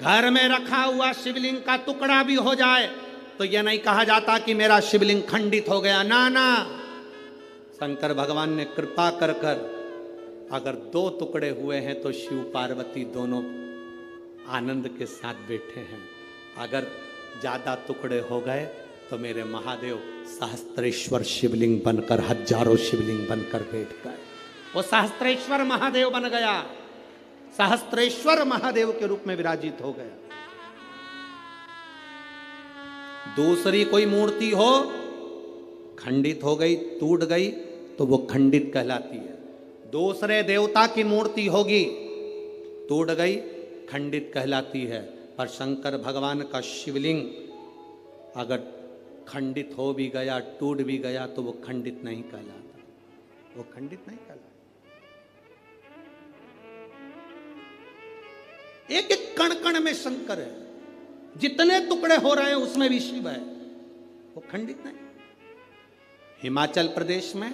घर में रखा हुआ शिवलिंग का टुकड़ा भी हो जाए तो यह नहीं कहा जाता कि मेरा शिवलिंग खंडित हो गया। ना ना, शंकर भगवान ने कृपा कर कर अगर 2 टुकड़े हुए हैं तो शिव पार्वती दोनों आनंद के साथ बैठे हैं। अगर ज्यादा टुकड़े हो गए तो मेरे महादेव सहस्त्रेश्वर शिवलिंग बनकर, हजारों शिवलिंग बनकर बैठ गए। वो सहस्त्रेश्वर महादेव बन गया, सहस्त्रेश्वर महादेव के रूप में विराजित हो गया। दूसरी कोई मूर्ति हो खंडित हो गई, टूट गई, तो वो खंडित कहलाती है। दूसरे देवता की मूर्ति होगी, टूट गई, खंडित कहलाती है। पर शंकर भगवान का शिवलिंग अगर खंडित हो भी गया, टूट भी गया, तो वो खंडित नहीं कहलाता, वो खंडित नहीं कहलाता। एक एक कण कण में शंकर है, जितने टुकड़े हो रहे हैं उसमें भी शिव है, वो खंडित नहीं। हिमाचल प्रदेश में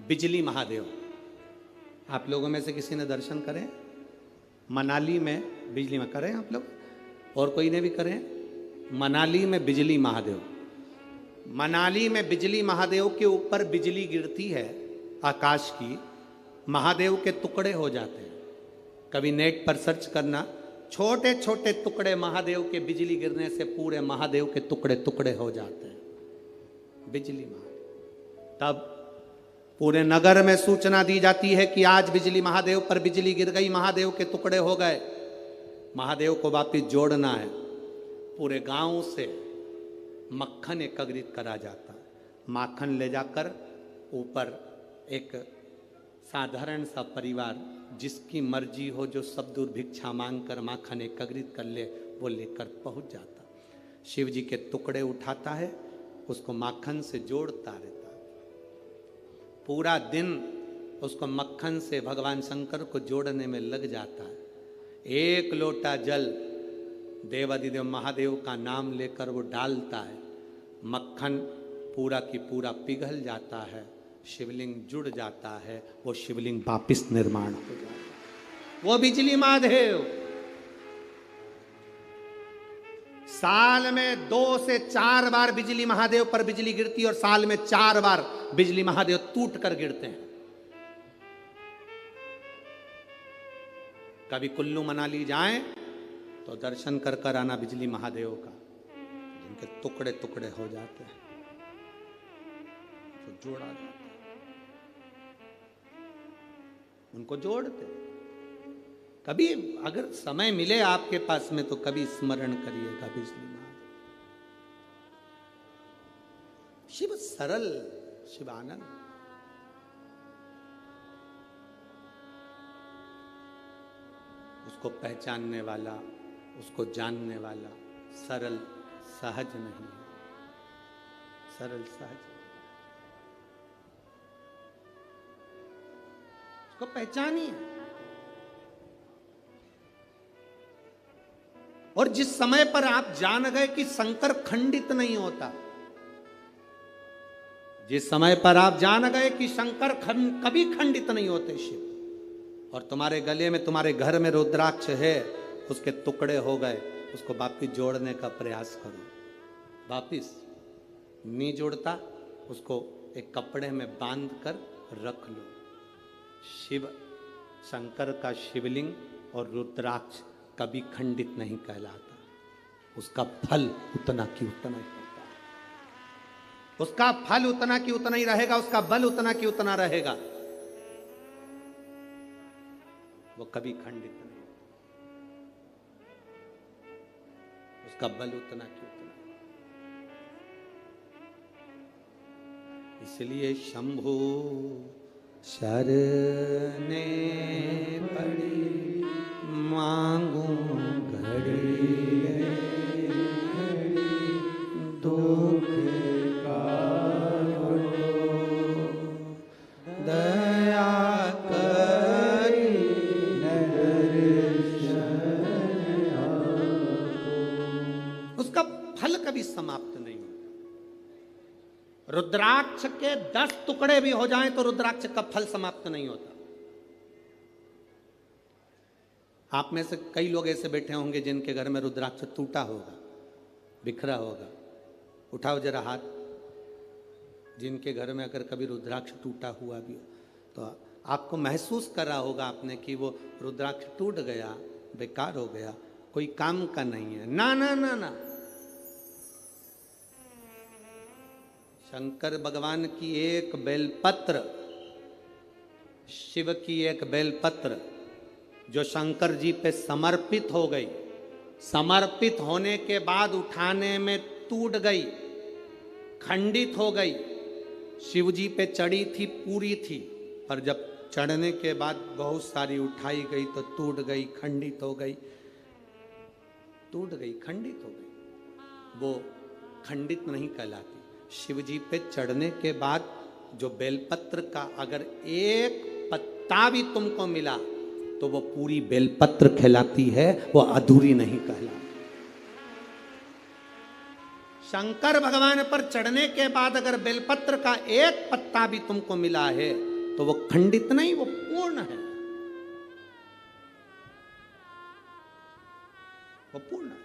बिजली महादेव, आप लोगों में से किसी ने दर्शन करें? मनाली में बिजली में करें आप लोग, और कोई ने भी करें? मनाली में बिजली महादेव, मनाली में बिजली महादेव के ऊपर बिजली गिरती है आकाश की, महादेव के टुकड़े हो जाते हैं। कभी नेट पर सर्च करना, छोटे छोटे टुकड़े महादेव के बिजली गिरने से पूरे महादेव के टुकड़े टुकड़े हो जाते हैं, बिजली महादेव। तब पूरे नगर में सूचना दी जाती है कि आज बिजली महादेव पर बिजली गिर गई, महादेव के टुकड़े हो गए, महादेव को वापिस जोड़ना है। पूरे गांव से मक्खन एकत्रित करा जाता, माखन ले जाकर ऊपर एक साधारण सा परिवार जिसकी मर्जी हो, जो सब दूर भिक्षा मांग कर माखन एकत्रित कर ले, वो लेकर पहुंच जाता। शिव जी के टुकड़े उठाता है, उसको माखन से जोड़ता रहता है। पूरा दिन उसको मक्खन से भगवान शंकर को जोड़ने में लग जाता है। एक लोटा जल देवादिदेव महादेव का नाम लेकर वो डालता है, मक्खन पूरा की पूरा पिघल जाता है, शिवलिंग जुड़ जाता है, वो शिवलिंग वापिस निर्माण हो जाता है। वो बिजली महादेव साल में 2 से 4 बार बिजली महादेव पर बिजली गिरती है, और साल में 4 बार बिजली महादेव टूट कर गिरते हैं। कभी कुल्लू मनाली जाएं तो दर्शन कर कर आना बिजली महादेव का, जिनके टुकड़े टुकड़े हो जाते हैं, तो जोड़ा जाता है, उनको जोड़ते। कभी अगर समय मिले आपके पास में तो कभी स्मरण करिएगा बिजली महादेव। शिव सरल, शिवानंद, उसको पहचानने वाला, उसको जानने वाला सरल सहज नहीं है, सरल सहज, उसको पहचानिए। और जिस समय पर आप जान गए कि शंकर खंडित नहीं होता, जिस समय पर आप जान गए कि शंकर कभी खंडित नहीं होते शिव, और तुम्हारे गले में, तुम्हारे घर में रुद्राक्ष है, उसके टुकड़े हो गए, उसको वापिस जोड़ने का प्रयास करो। वापिस नहीं जोड़ता, उसको एक कपड़े में बांध कर रख लो। शिव, शंकर का शिवलिंग और रुद्राक्ष कभी खंडित नहीं कहलाता, उसका फल उतना की उतना ही होता है, उसका फल उतना की उतना ही रहेगा, उसका बल उतना की उतना रहेगा, वो कभी खंडित नहीं, उसका बल उतना की उतना। इसलिए शंभु शरणे पड़ी मांगू घड़ी दुख का दया करी उसका फल कभी समाप्त नहीं होता। रुद्राक्ष के 10 टुकड़े भी हो जाएं तो रुद्राक्ष का फल समाप्त नहीं होता। आप में से कई लोग ऐसे बैठे होंगे जिनके घर में रुद्राक्ष टूटा होगा, बिखरा होगा। उठाओ जरा हाथ, जिनके घर में अगर कभी रुद्राक्ष टूटा हुआ भी हो तो आपको महसूस करा होगा आपने कि वो रुद्राक्ष टूट गया, बेकार हो गया, कोई काम का नहीं है। ना ना ना ना, शंकर भगवान की एक बेलपत्र, शिव की एक बेलपत्र जो शंकर जी पे समर्पित हो गई, समर्पित होने के बाद उठाने में टूट गई, खंडित हो गई। शिव जी पे चढ़ी थी, पूरी थी, पर जब चढ़ने के बाद बहुत सारी उठाई गई तो टूट गई, खंडित हो गई, टूट गई, खंडित हो गई। वो खंडित नहीं कहलाती। शिव जी पे चढ़ने के बाद जो बेलपत्र का अगर एक पत्ता भी तुमको मिला तो वो पूरी बेलपत्र कहलाती है, वो अधूरी नहीं कहलाती। शंकर भगवान पर चढ़ने के बाद अगर बेलपत्र का एक पत्ता भी तुमको मिला है तो वो खंडित नहीं, वो पूर्ण है, वो पूर्ण है।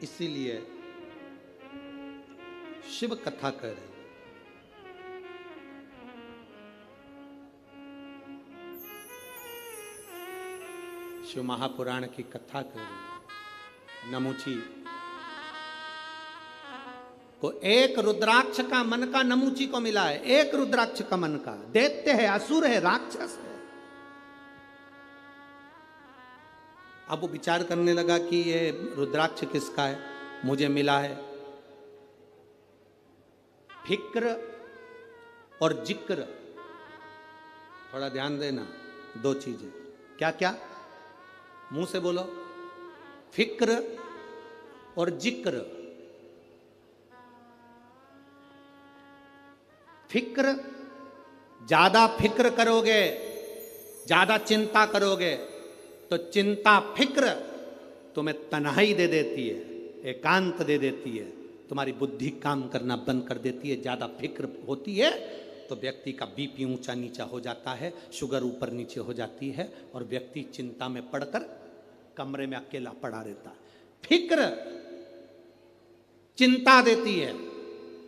इसीलिए शिव कथा कर रहे हैं। शिव महापुराण की कथा कर रहे हैं। नमूची को एक रुद्राक्ष का मन का नमूची को मिला है, एक रुद्राक्ष का मन का। दैत्य है, असुर है, राक्षस है। अब वो विचार करने लगा कि ये रुद्राक्ष किसका है, मुझे मिला है। फिक्र और जिक्र, थोड़ा ध्यान देना, दो चीजें। क्या क्या? मुंह से बोलो। फिक्र और जिक्र। फिक्र, ज्यादा फिक्र करोगे, ज्यादा चिंता करोगे तो चिंता फिक्र तुम्हें तन्हाई दे देती है, एकांत दे देती है, तुम्हारी बुद्धि काम करना बंद कर देती है। ज्यादा फिक्र होती है तो व्यक्ति का बीपी ऊंचा नीचा हो जाता है, शुगर ऊपर नीचे हो जाती है और व्यक्ति चिंता में पड़कर कमरे में अकेला पड़ा रहता है। फिक्र चिंता देती है,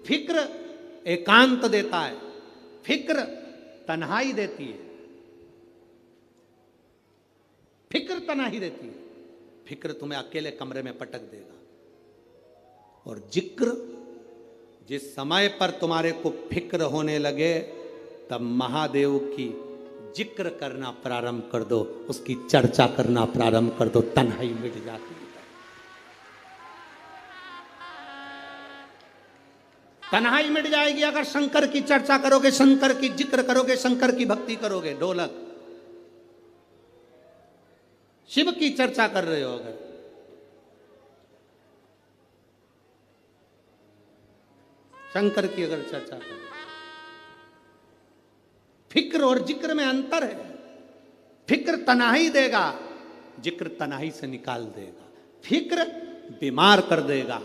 फिक्र एकांत देता है, फिक्र तन्हाई देती है, फिक्र तन्हाई देती है। फिक्र तुम्हें अकेले कमरे में पटक देगा। और जिक्र, जिस समय पर तुम्हारे को फिक्र होने लगे तब महादेव की जिक्र करना प्रारंभ कर दो, उसकी चर्चा करना प्रारंभ कर दो, तन्हाई मिट जाती है। तन्हाई मिट जाएगी अगर शंकर की चर्चा करोगे, शंकर की जिक्र करोगे, शंकर की भक्ति करोगे। ढोलक शिव की चर्चा कर रहे हो अगर, शंकर की अगर चर्चा करो। फिक्र और जिक्र में अंतर है। फिक्र तन्हाई देगा, जिक्र तन्हाई से निकाल देगा। फिक्र बीमार कर देगा,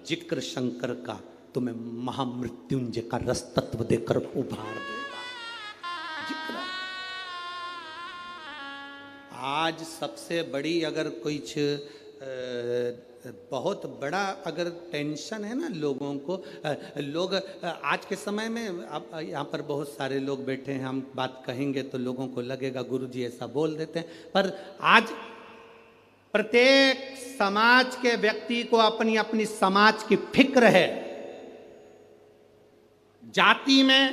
जिक्र शंकर का तुम्हें महामृत्युंजय का रस तत्व देकर उभार देगा। जिक्र आज सबसे बड़ी अगर कुछ बहुत बड़ा अगर टेंशन है ना लोगों को, लोग आज के समय में, अब यहाँ पर बहुत सारे लोग बैठे हैं, हम बात कहेंगे तो लोगों को लगेगा गुरुजी ऐसा बोल देते हैं, पर आज प्रत्येक समाज के व्यक्ति को अपनी अपनी समाज की फिक्र है। जाति में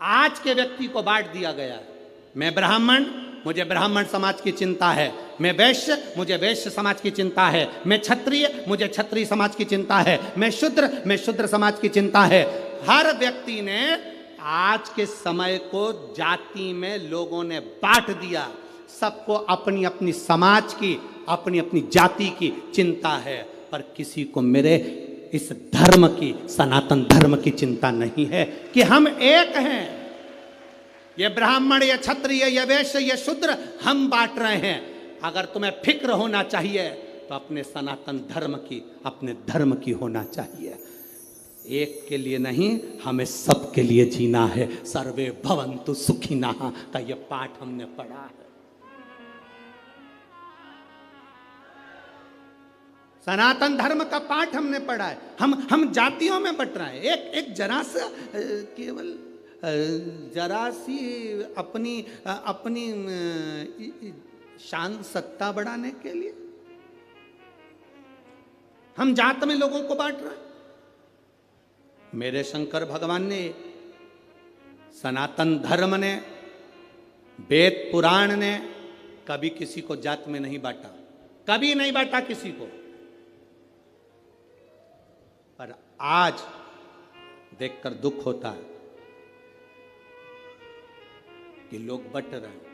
आज के व्यक्ति को बांट दिया गया है। मैं ब्राह्मण, मुझे ब्राह्मण समाज की चिंता है। मैं वैश्य, मुझे वैश्य समाज की चिंता है। मैं क्षत्रिय, मुझे क्षत्रिय समाज की चिंता है। मैं शूद्र समाज की चिंता है। हर व्यक्ति ने आज के समय को जाति में लोगों ने बांट दिया। सबको अपनी अपनी समाज की, अपनी अपनी जाति की चिंता है, पर किसी को मेरे इस धर्म की, सनातन धर्म की चिंता नहीं है कि हम एक हैं। ये ब्राह्मण, ये क्षत्रिय, ये वैश्य, ये शूद्र, हम बांट रहे हैं। अगर तुम्हें फिक्र होना चाहिए तो अपने सनातन धर्म की, अपने धर्म की होना चाहिए। एक के लिए नहीं, हमें सबके लिए जीना है। सर्वे भवन्तु सुखिनः का ये पाठ हमने पढ़ा है। सनातन धर्म का पाठ हमने पढ़ा है। हम जातियों में बट रहे हैं। एक जरा सा केवल जरा सी अपनी शान सत्ता बढ़ाने के लिए हम जात में लोगों को बांट रहे हैं। मेरे शंकर भगवान ने, सनातन धर्म ने, वेद पुराण ने कभी किसी को जात में नहीं बांटा, कभी नहीं बांटा किसी को। पर आज देखकर दुख होता है कि लोग बट रहे हैं।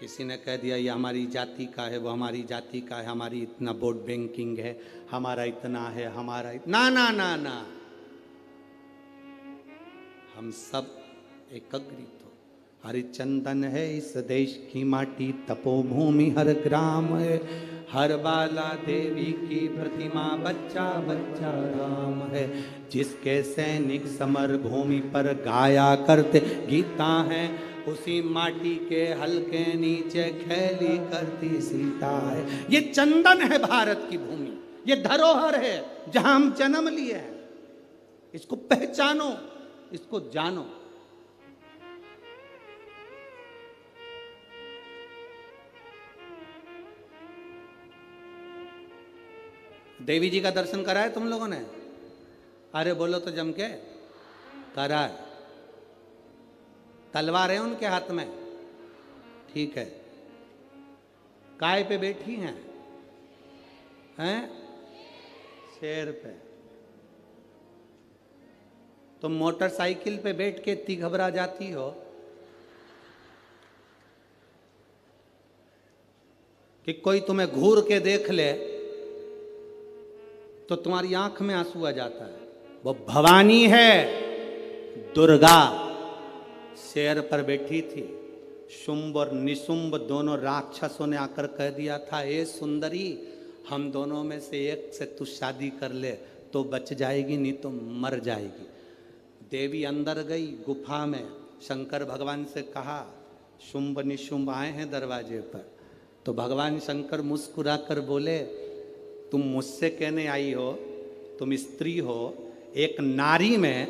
किसी ने कह दिया ये हमारी जाति का है, वो हमारी जाति का है, हमारी इतना वोट बैंकिंग है, हमारा इतना है, हमारा इतना। ना ना ना, हम सब एकत्रित हो। हरिचंदन है इस देश की माटी, तपोभूमि हर ग्राम है, हर बाला देवी की प्रतिमा, बच्चा बच्चा राम है। जिसके सैनिक समर भूमि पर गाया करते गीता है, उसी माटी के हल्के नीचे खेली करती सीता है। ये चंदन है भारत की भूमि, ये धरोहर है जहां हम जन्म लिए हैं। इसको पहचानो, इसको जानो। देवी जी का दर्शन करा है तुम लोगों ने? अरे बोलो तो जम के, करा है। तलवार है उनके हाथ में, ठीक है। काय पे बैठी हैं? शेर पे। तुम मोटरसाइकिल पे बैठ के इतनी घबरा जाती हो कि कोई तुम्हें घूर के देख ले तो तुम्हारी आंख में आंसू आ जाता है। वो भवानी है, दुर्गा शेर पर बैठी थी। शुंभ और निशुंभ दोनों राक्षसों ने आकर कह दिया था, ए सुंदरी, हम दोनों में से एक से तू शादी कर ले तो बच जाएगी, नहीं तो मर जाएगी। देवी अंदर गई गुफा में, शंकर भगवान से कहा, शुंभ निशुंभ आए हैं दरवाजे पर। तो भगवान शंकर मुस्कुरा कर बोले, तुम मुझसे कहने आई हो, तुम स्त्री हो। एक नारी में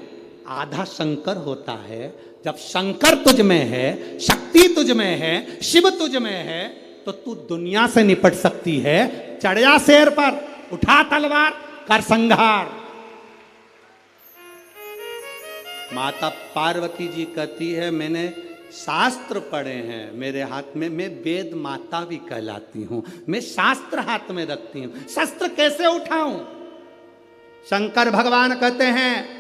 आधा शंकर होता है। जब शंकर तुझ में है, शक्ति तुझ में है, शिव तुझ में है, तो तू दुनिया से निपट सकती है। चढ़ जा शेर पर, उठा तलवार, कर संहार। माता पार्वती जी कहती है, मैंने शास्त्र पढ़े हैं मेरे हाथ में, मैं वेद माता भी कहलाती हूं, मैं शास्त्र हाथ में रखती हूं, शस्त्र कैसे उठाऊं? शंकर भगवान कहते हैं,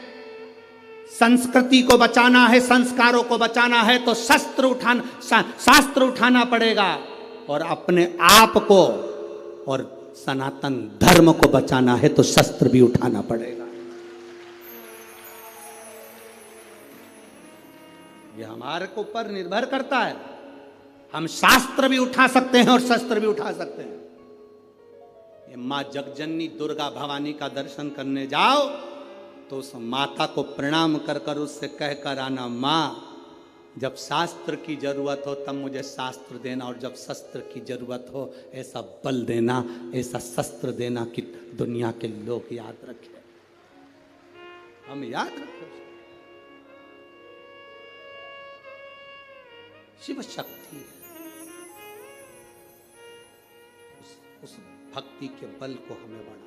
संस्कृति को बचाना है, संस्कारों को बचाना है तो शास्त्र उठाना पड़ेगा, और अपने आप को और सनातन धर्म को बचाना है तो शस्त्र भी उठाना पड़ेगा। ये हमारे को ऊपर निर्भर करता है। हम शास्त्र भी उठा सकते हैं और शस्त्र भी उठा सकते हैं। ये मां जगजननी दुर्गा भवानी का दर्शन करने जाओ तो उस माता को प्रणाम कर कर उससे कह कर आना, माँ जब शास्त्र की जरूरत हो तब मुझे शास्त्र देना, और जब शस्त्र की जरूरत हो ऐसा बल देना, ऐसा शस्त्र देना कि दुनिया के लोग याद रखें, हम याद रखें। शिव शक्ति है, उस भक्ति के बल को हमें बढ़ाना।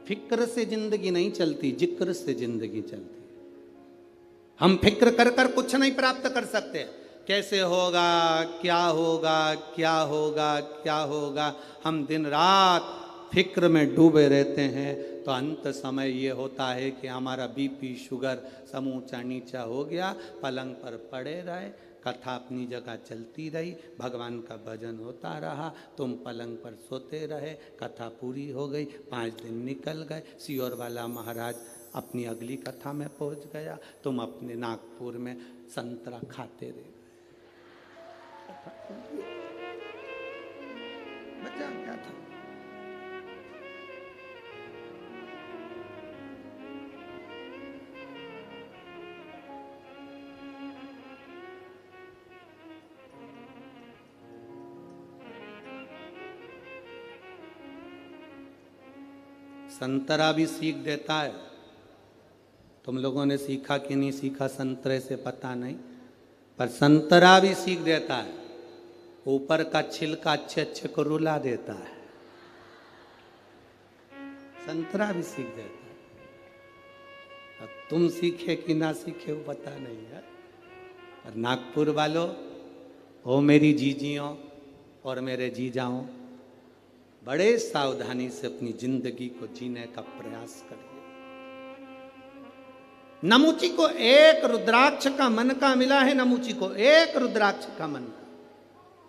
फिक्र से जिंदगी नहीं चलती, जिक्र से जिंदगी चलती। हम फिक्र कर कर कुछ नहीं प्राप्त कर सकते। कैसे होगा, क्या होगा, क्या होगा, क्या होगा, हम दिन रात फिक्र में डूबे रहते हैं। तो अंत समय ये होता है कि हमारा बीपी शुगर सब ऊंचा नीचा हो गया, पलंग पर पड़े रहे, कथा अपनी जगह चलती रही, भगवान का भजन होता रहा, तुम पलंग पर सोते रहे, कथा पूरी हो गई, 5 दिन निकल गए, सियोर वाला महाराज अपनी अगली कथा में पहुंच गया, तुम अपने नागपुर में संतरा खाते रहे। बचा क्या था? संतरा भी सीख देता है। तुम लोगों ने सीखा कि नहीं सीखा संतरे से पता नहीं, पर संतरा भी सीख देता है। ऊपर का छिलका अच्छे अच्छे को रुला देता है। संतरा भी सीख देता है। अब तुम सीखे कि ना सीखे वो पता नहीं है। और नागपुर वालों, हो मेरी जीजियों और मेरे जीजाओं, बड़े सावधानी से अपनी जिंदगी को जीने का प्रयास करिए। नमूची को एक रुद्राक्ष का मन का मिला है। नमूची को एक रुद्राक्ष का मन का,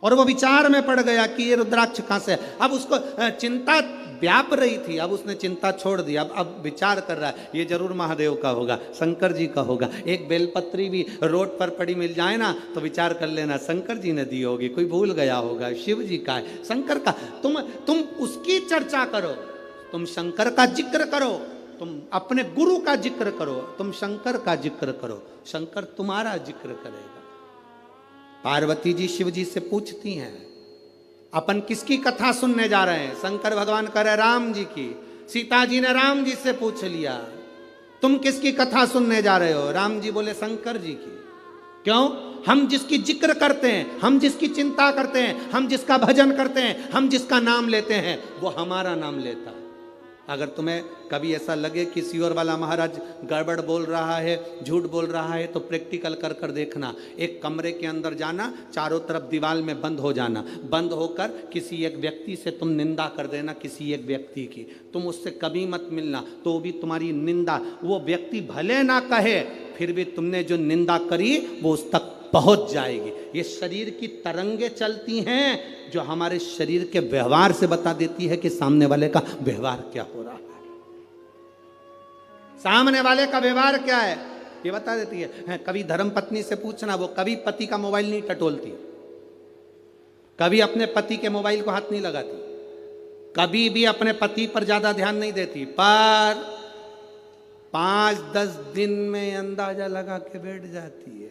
और वो विचार में पड़ गया कि ये रुद्राक्ष कहां से है। अब उसको चिंता व्याप रही थी, अब उसने चिंता छोड़ दी। अब विचार कर रहा है ये जरूर महादेव का होगा, शंकर जी का होगा। एक बेलपत्री भी रोड पर पड़ी मिल जाए ना तो विचार कर लेना शंकर जी ने दी होगी, कोई भूल गया होगा, शिव जी का है, शंकर का। तुम उसकी चर्चा करो, तुम शंकर का जिक्र करो, तुम अपने गुरु का जिक्र करो, तुम शंकर का जिक्र करो, शंकर तुम्हारा जिक्र करेगा। पार्वती जी शिव जी से पूछती हैं, अपन किसकी कथा सुनने जा रहे हैं? शंकर भगवान कह रहे राम जी की। सीता जी ने राम जी से पूछ लिया, तुम किसकी कथा सुनने जा रहे हो? राम जी बोले शंकर जी की। क्यों? हम जिसकी जिक्र करते हैं, हम जिसकी चिंता करते हैं, हम जिसका भजन करते हैं, हम जिसका नाम लेते हैं, वो हमारा नाम लेता है। अगर तुम्हें कभी ऐसा लगे कि सियोर वाला महाराज गड़बड़ बोल रहा है, झूठ बोल रहा है, तो प्रैक्टिकल कर कर देखना। एक कमरे के अंदर जाना, चारों तरफ दीवार में बंद हो जाना, बंद होकर किसी एक व्यक्ति से तुम निंदा कर देना, किसी एक व्यक्ति की। तुम उससे कभी मत मिलना, तो भी तुम्हारी निंदा वो व्यक्ति भले ना कहे, फिर भी तुमने जो निंदा करी वो उस तक पहुंच जाएगी। ये शरीर की तरंगे चलती हैं जो हमारे शरीर के व्यवहार से बता देती है कि सामने वाले का व्यवहार क्या हो रहा है। सामने वाले का व्यवहार क्या है ये बता देती है। कभी धर्मपत्नी से पूछना, वो कभी पति का मोबाइल नहीं टटोलती, कभी अपने पति के मोबाइल को हाथ नहीं लगाती, कभी भी अपने पति पर ज्यादा ध्यान नहीं देती, पर 5-10 दिन में अंदाजा लगा के बैठ जाती है।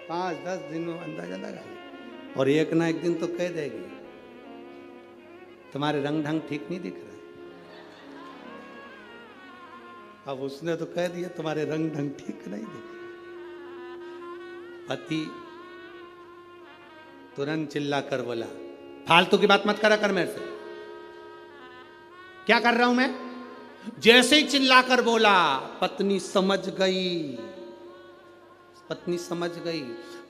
5-10 दिन में अंदाजा लगा, और एक ना एक दिन तो कह देगी तुम्हारे रंग ढंग ठीक नहीं दिख रहा। अब उसने तो कह दिया तुम्हारे रंग ढंग ठीक नहीं दिख रहा। पति तुरंत चिल्ला कर बोला, फालतू की बात मत करा कर मेरे से। क्या कर रहा हूं मैं? जैसे ही चिल्लाकर बोला, पत्नी समझ गई। पत्नी समझ गई।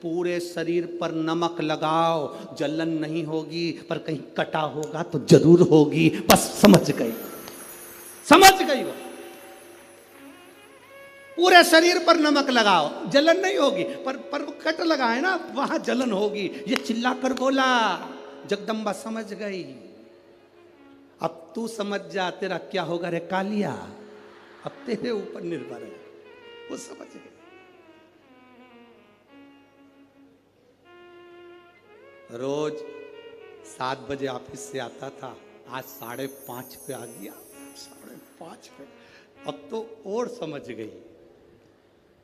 पूरे शरीर पर नमक लगाओ, जलन नहीं होगी, पर कहीं कटा होगा तो जरूर होगी। बस समझ गई, समझ गई वो। पूरे शरीर पर नमक लगाओ, जलन नहीं होगी, पर वो कट लगा है ना, वहां जलन होगी। ये चिल्लाकर बोला, जगदम्बा समझ गई। अब तू समझ जा, तेरा क्या होगा रे कालिया, अब तेरे ऊपर निर्भर है। वो समझ गई। रोज 7 बजे ऑफिस से आता था, आज 5:30 पे आ गया। 5:30 पे अब तो और समझ गई,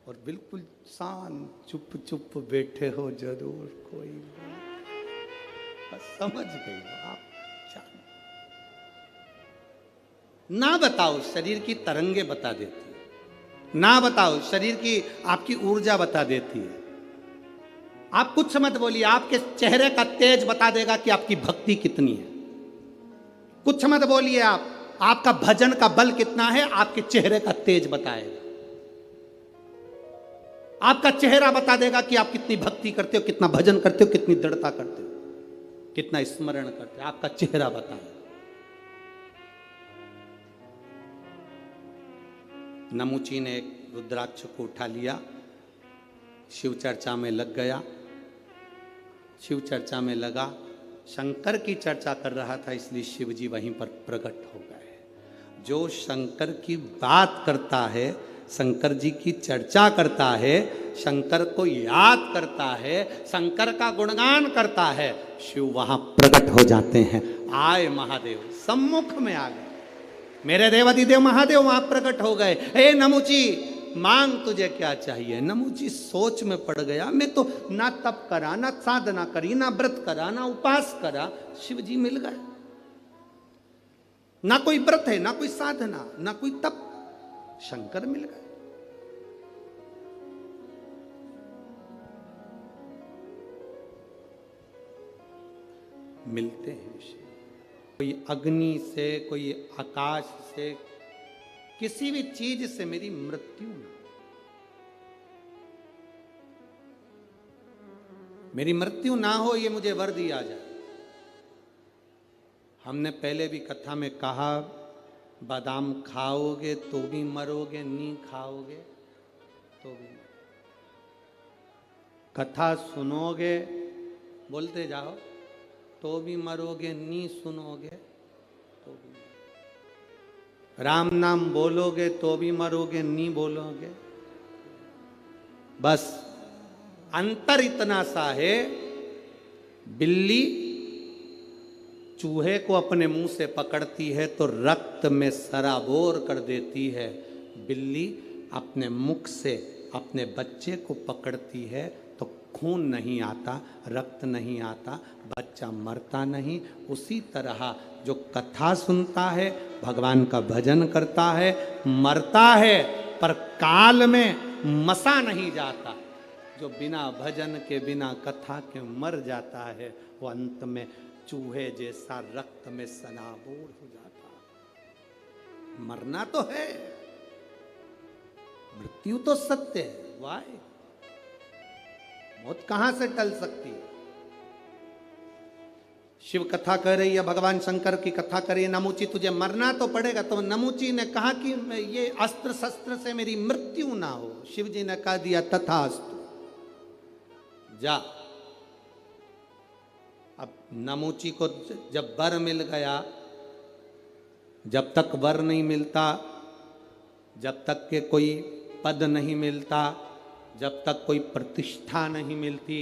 और बिल्कुल शांत चुप चुप बैठे हो जरूर, कोई बस समझ गई आप। ना बताओ, शरीर की तरंगे बता देती है। ना बताओ, शरीर की आपकी ऊर्जा बता देती है। आप कुछ मत बोलिए, आपके चेहरे का तेज बता देगा कि आपकी भक्ति कितनी है। कुछ मत बोलिए, आपका भजन का बल कितना है, आपके चेहरे का तेज बताएगा। आपका चेहरा बता देगा कि आप कितनी भक्ति करते हो, कितना भजन करते हो, कितनी दृढ़ता करते हो, कितना स्मरण करते हो। आपका चेहरा बताएगा। नमूची ने एक रुद्राक्ष को उठा लिया, शिव चर्चा में लग गया। शिव चर्चा में लगा, शंकर की चर्चा कर रहा था, इसलिए शिव जी वहीं पर प्रकट हो गए। जो शंकर की बात करता है, शंकर जी की चर्चा करता है, शंकर को याद करता है, शंकर का गुणगान करता है, शिव वहां प्रकट हो जाते हैं। आए महादेव, सम्मुख में आ गए, मेरे देवादिदेव महादेव वहां प्रकट हो गए। हे नमुची, मांग तुझे क्या चाहिए। नमुची सोच में पड़ गया, मैं तो ना तप करा, ना साधना करी, ना व्रत करा, ना उपास करा, शिव जी मिल गए। ना कोई व्रत है, ना कोई साधना, ना कोई तप, शंकर मिल गए। मिलते हैं शिव, कोई अग्नि से, कोई आकाश से, किसी भी चीज से मेरी मृत्यु ना, मेरी मृत्यु ना हो, ये मुझे वर दिया जाए। हमने पहले भी कथा में कहा, बादाम खाओगे तो भी मरोगे, नी खाओगे तो भी मरोगे। कथा सुनोगे, बोलते जाओ, तो भी मरोगे, नी सुनोगे तो भी मरोगे। राम नाम बोलोगे तो भी मरोगे, नी बोलोगे। बस अंतर इतना सा है, बिल्ली चूहे को अपने मुंह से पकड़ती है तो रक्त में सराबोर कर देती है, बिल्ली अपने मुख से अपने बच्चे को पकड़ती है तो खून नहीं आता, रक्त नहीं आता, बच्चा मरता नहीं। उसी तरह जो कथा सुनता है, भगवान का भजन करता है, मरता है पर काल में मसा नहीं जाता। जो बिना भजन के, बिना कथा के मर जाता है, वो अंत में चूहे जैसा रक्त में सनाबोर हो जाता है। मरना तो है, मृत्यु तो सत्य है, वाह, मौत कहां से टल सकती है। शिव कथा कह रही है, भगवान शंकर की कथा कर रही है, नमुची तुझे मरना तो पड़ेगा। तो नमुची ने कहा कि ये अस्त्र शस्त्र से मेरी मृत्यु ना हो। शिव जी ने कह दिया तथास्तु, जा। अब नमुची को जब वर मिल गया, जब तक वर नहीं मिलता, जब तक के कोई पद नहीं मिलता, जब तक कोई प्रतिष्ठा नहीं मिलती,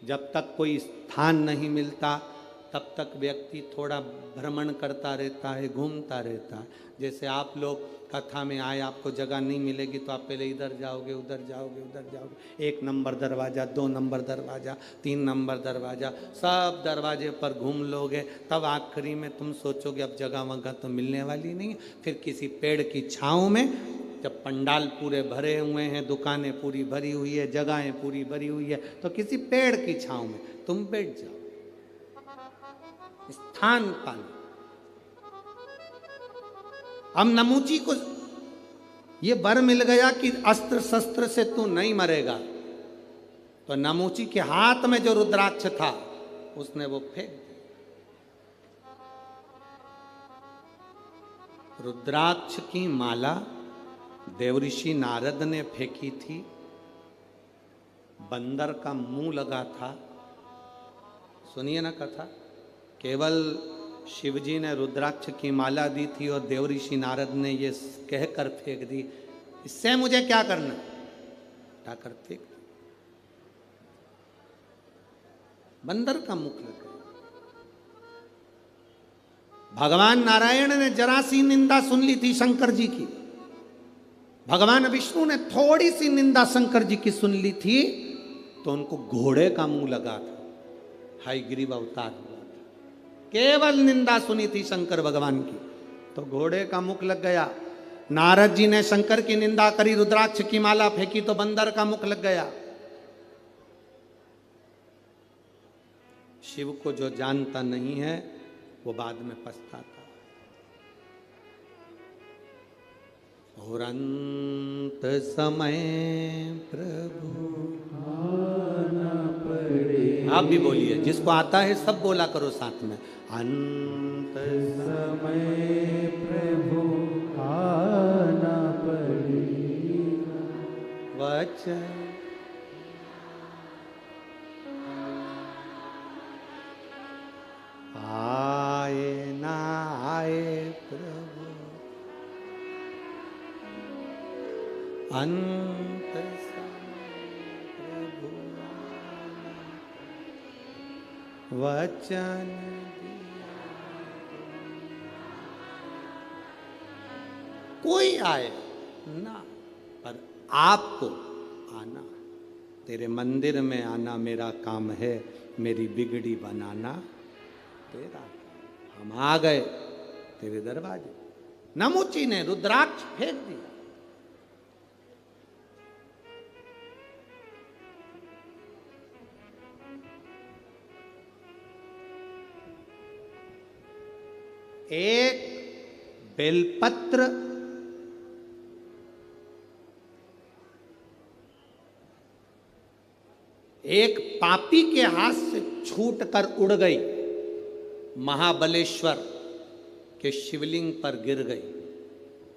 जब तक कोई स्थान नहीं मिलता, तब तक व्यक्ति थोड़ा भ्रमण करता रहता है, घूमता रहता है। जैसे आप लोग कथा में आए, आपको जगह नहीं मिलेगी तो आप पहले इधर जाओगे, उधर जाओगे, उधर जाओगे, 1 नंबर दरवाज़ा, 2 नंबर दरवाज़ा, 3 नंबर दरवाज़ा, सब दरवाजे पर घूम लोगे, तब आखिरी में तुम सोचोगे अब जगह वगह तो मिलने वाली नहीं है। फिर किसी पेड़ की छाँव में, जब पंडाल पूरे भरे हुए हैं, दुकानें पूरी भरी हुई है, जगहें पूरी भरी हुई है, तो किसी पेड़ की छाँव में तुम बैठ जाओ, स्थान पाना। अब नमुची को ये वर मिल गया कि अस्त्र शस्त्र से तू नहीं मरेगा, तो नमुची के हाथ में जो रुद्राक्ष था उसने वो फेंक दिया। रुद्राक्ष की माला देवऋषि नारद ने फेंकी थी, बंदर का मुंह लगा था। सुनिए ना कथा, केवल शिवजी ने रुद्राक्ष की माला दी थी और देवऋषि नारद ने ये कहकर फेंक दी, इससे मुझे क्या करना, उठाकर फेंक दी। बंदर का मुख लग गया। भगवान नारायण ने जरा सी निंदा सुन ली थी शंकर जी की, भगवान विष्णु ने थोड़ी सी निंदा शंकर जी की सुन ली थी, तो उनको घोड़े का मुंह लगा था, हयग्रीव अवतार हुआ था। केवल निंदा सुनी थी शंकर भगवान की तो घोड़े का मुख लग गया। नारद जी ने शंकर की निंदा करी, रुद्राक्ष की माला फेंकी तो बंदर का मुख लग गया। शिव को जो जानता नहीं है वो बाद में पछताता। औरंत समय प्रभु आना पड़े। आप भी बोलिए, जिसको आता है सब बोला करो साथ में। अंत समय प्रभु आना पड़ेगा, वचन आए ना आए प्रभु अंत प्रभु वचन दिया। कोई आए ना, पर आपको आना। तेरे मंदिर में आना मेरा काम है, मेरी बिगड़ी बनाना तेरा काम। हम आ गए तेरे दरवाजे। नमुची ने रुद्राक्ष फेंक दिया। एक बेलपत्र एक पापी के हाथ से छूटकर उड़ गई, महाबलेश्वर के शिवलिंग पर गिर गई,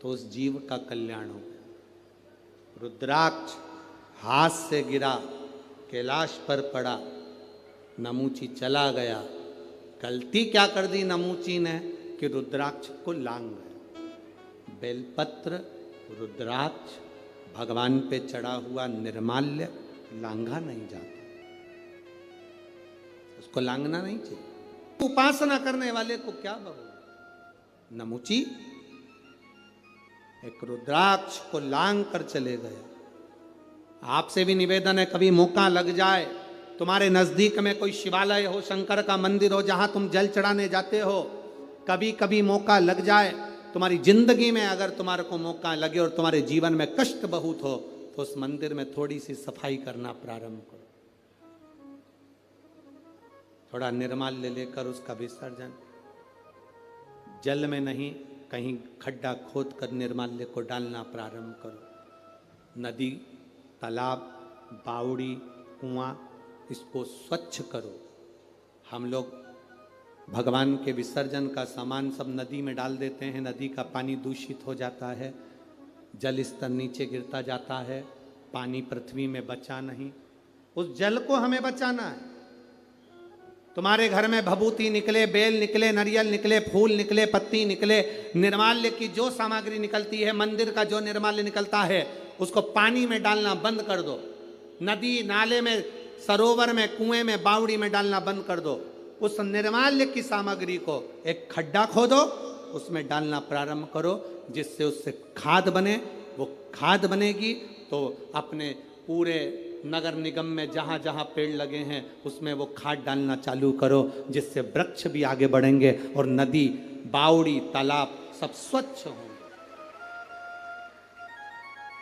तो उस जीव का कल्याण हो गया। रुद्राक्ष हाथ से गिरा, कैलाश पर पड़ा, नमूची चला गया। गलती क्या कर दी नमूची ने कि रुद्राक्ष को लांग गया। बेलपत्र, रुद्राक्ष भगवान पे चढ़ा हुआ निर्माल्य लांघा नहीं जाता, उसको लांघना नहीं चाहिए। उपासना करने वाले को क्या बहु। नमुची एक रुद्राक्ष को लांग कर चले गए। आपसे भी निवेदन है, कभी मौका लग जाए, तुम्हारे नजदीक में कोई शिवालय हो, शंकर का मंदिर हो, जहां तुम जल चढ़ाने जाते हो, कभी कभी मौका लग जाए, तुम्हारी जिंदगी में अगर तुम्हारे को मौका लगे और तुम्हारे जीवन में कष्ट बहुत हो, तो उस मंदिर में थोड़ी सी सफाई करना प्रारंभ करो। थोड़ा निर्माल्य लेकर उसका विसर्जन, जल में नहीं, कहीं खड्डा खोद कर निर्माल्य को डालना प्रारंभ करो। नदी, तालाब, बावड़ी, कुआं, इसको स्वच्छ करो। हम लोग भगवान के विसर्जन का सामान सब नदी में डाल देते हैं, नदी का पानी दूषित हो जाता है, जल स्तर नीचे गिरता जाता है, पानी पृथ्वी में बचा नहीं। उस जल को हमें बचाना है। तुम्हारे घर में भभूति निकले, बेल निकले, नारियल निकले, फूल निकले, पत्ती निकले, निर्माल्य की जो सामग्री निकलती है, मंदिर का जो निर्माल्य निकलता है, उसको पानी में डालना बंद कर दो। नदी नाले में, सरोवर में, कुएं में, बावड़ी में डालना बंद कर दो। उस निर्माल्य की सामग्री को एक खड्डा खोदो, उसमें डालना प्रारंभ करो, जिससे उससे खाद बने। वो खाद बनेगी तो अपने पूरे नगर निगम में जहाँ जहाँ पेड़ लगे हैं उसमें वो खाद डालना चालू करो, जिससे वृक्ष भी आगे बढ़ेंगे और नदी, बावड़ी, तालाब सब स्वच्छ होंगे।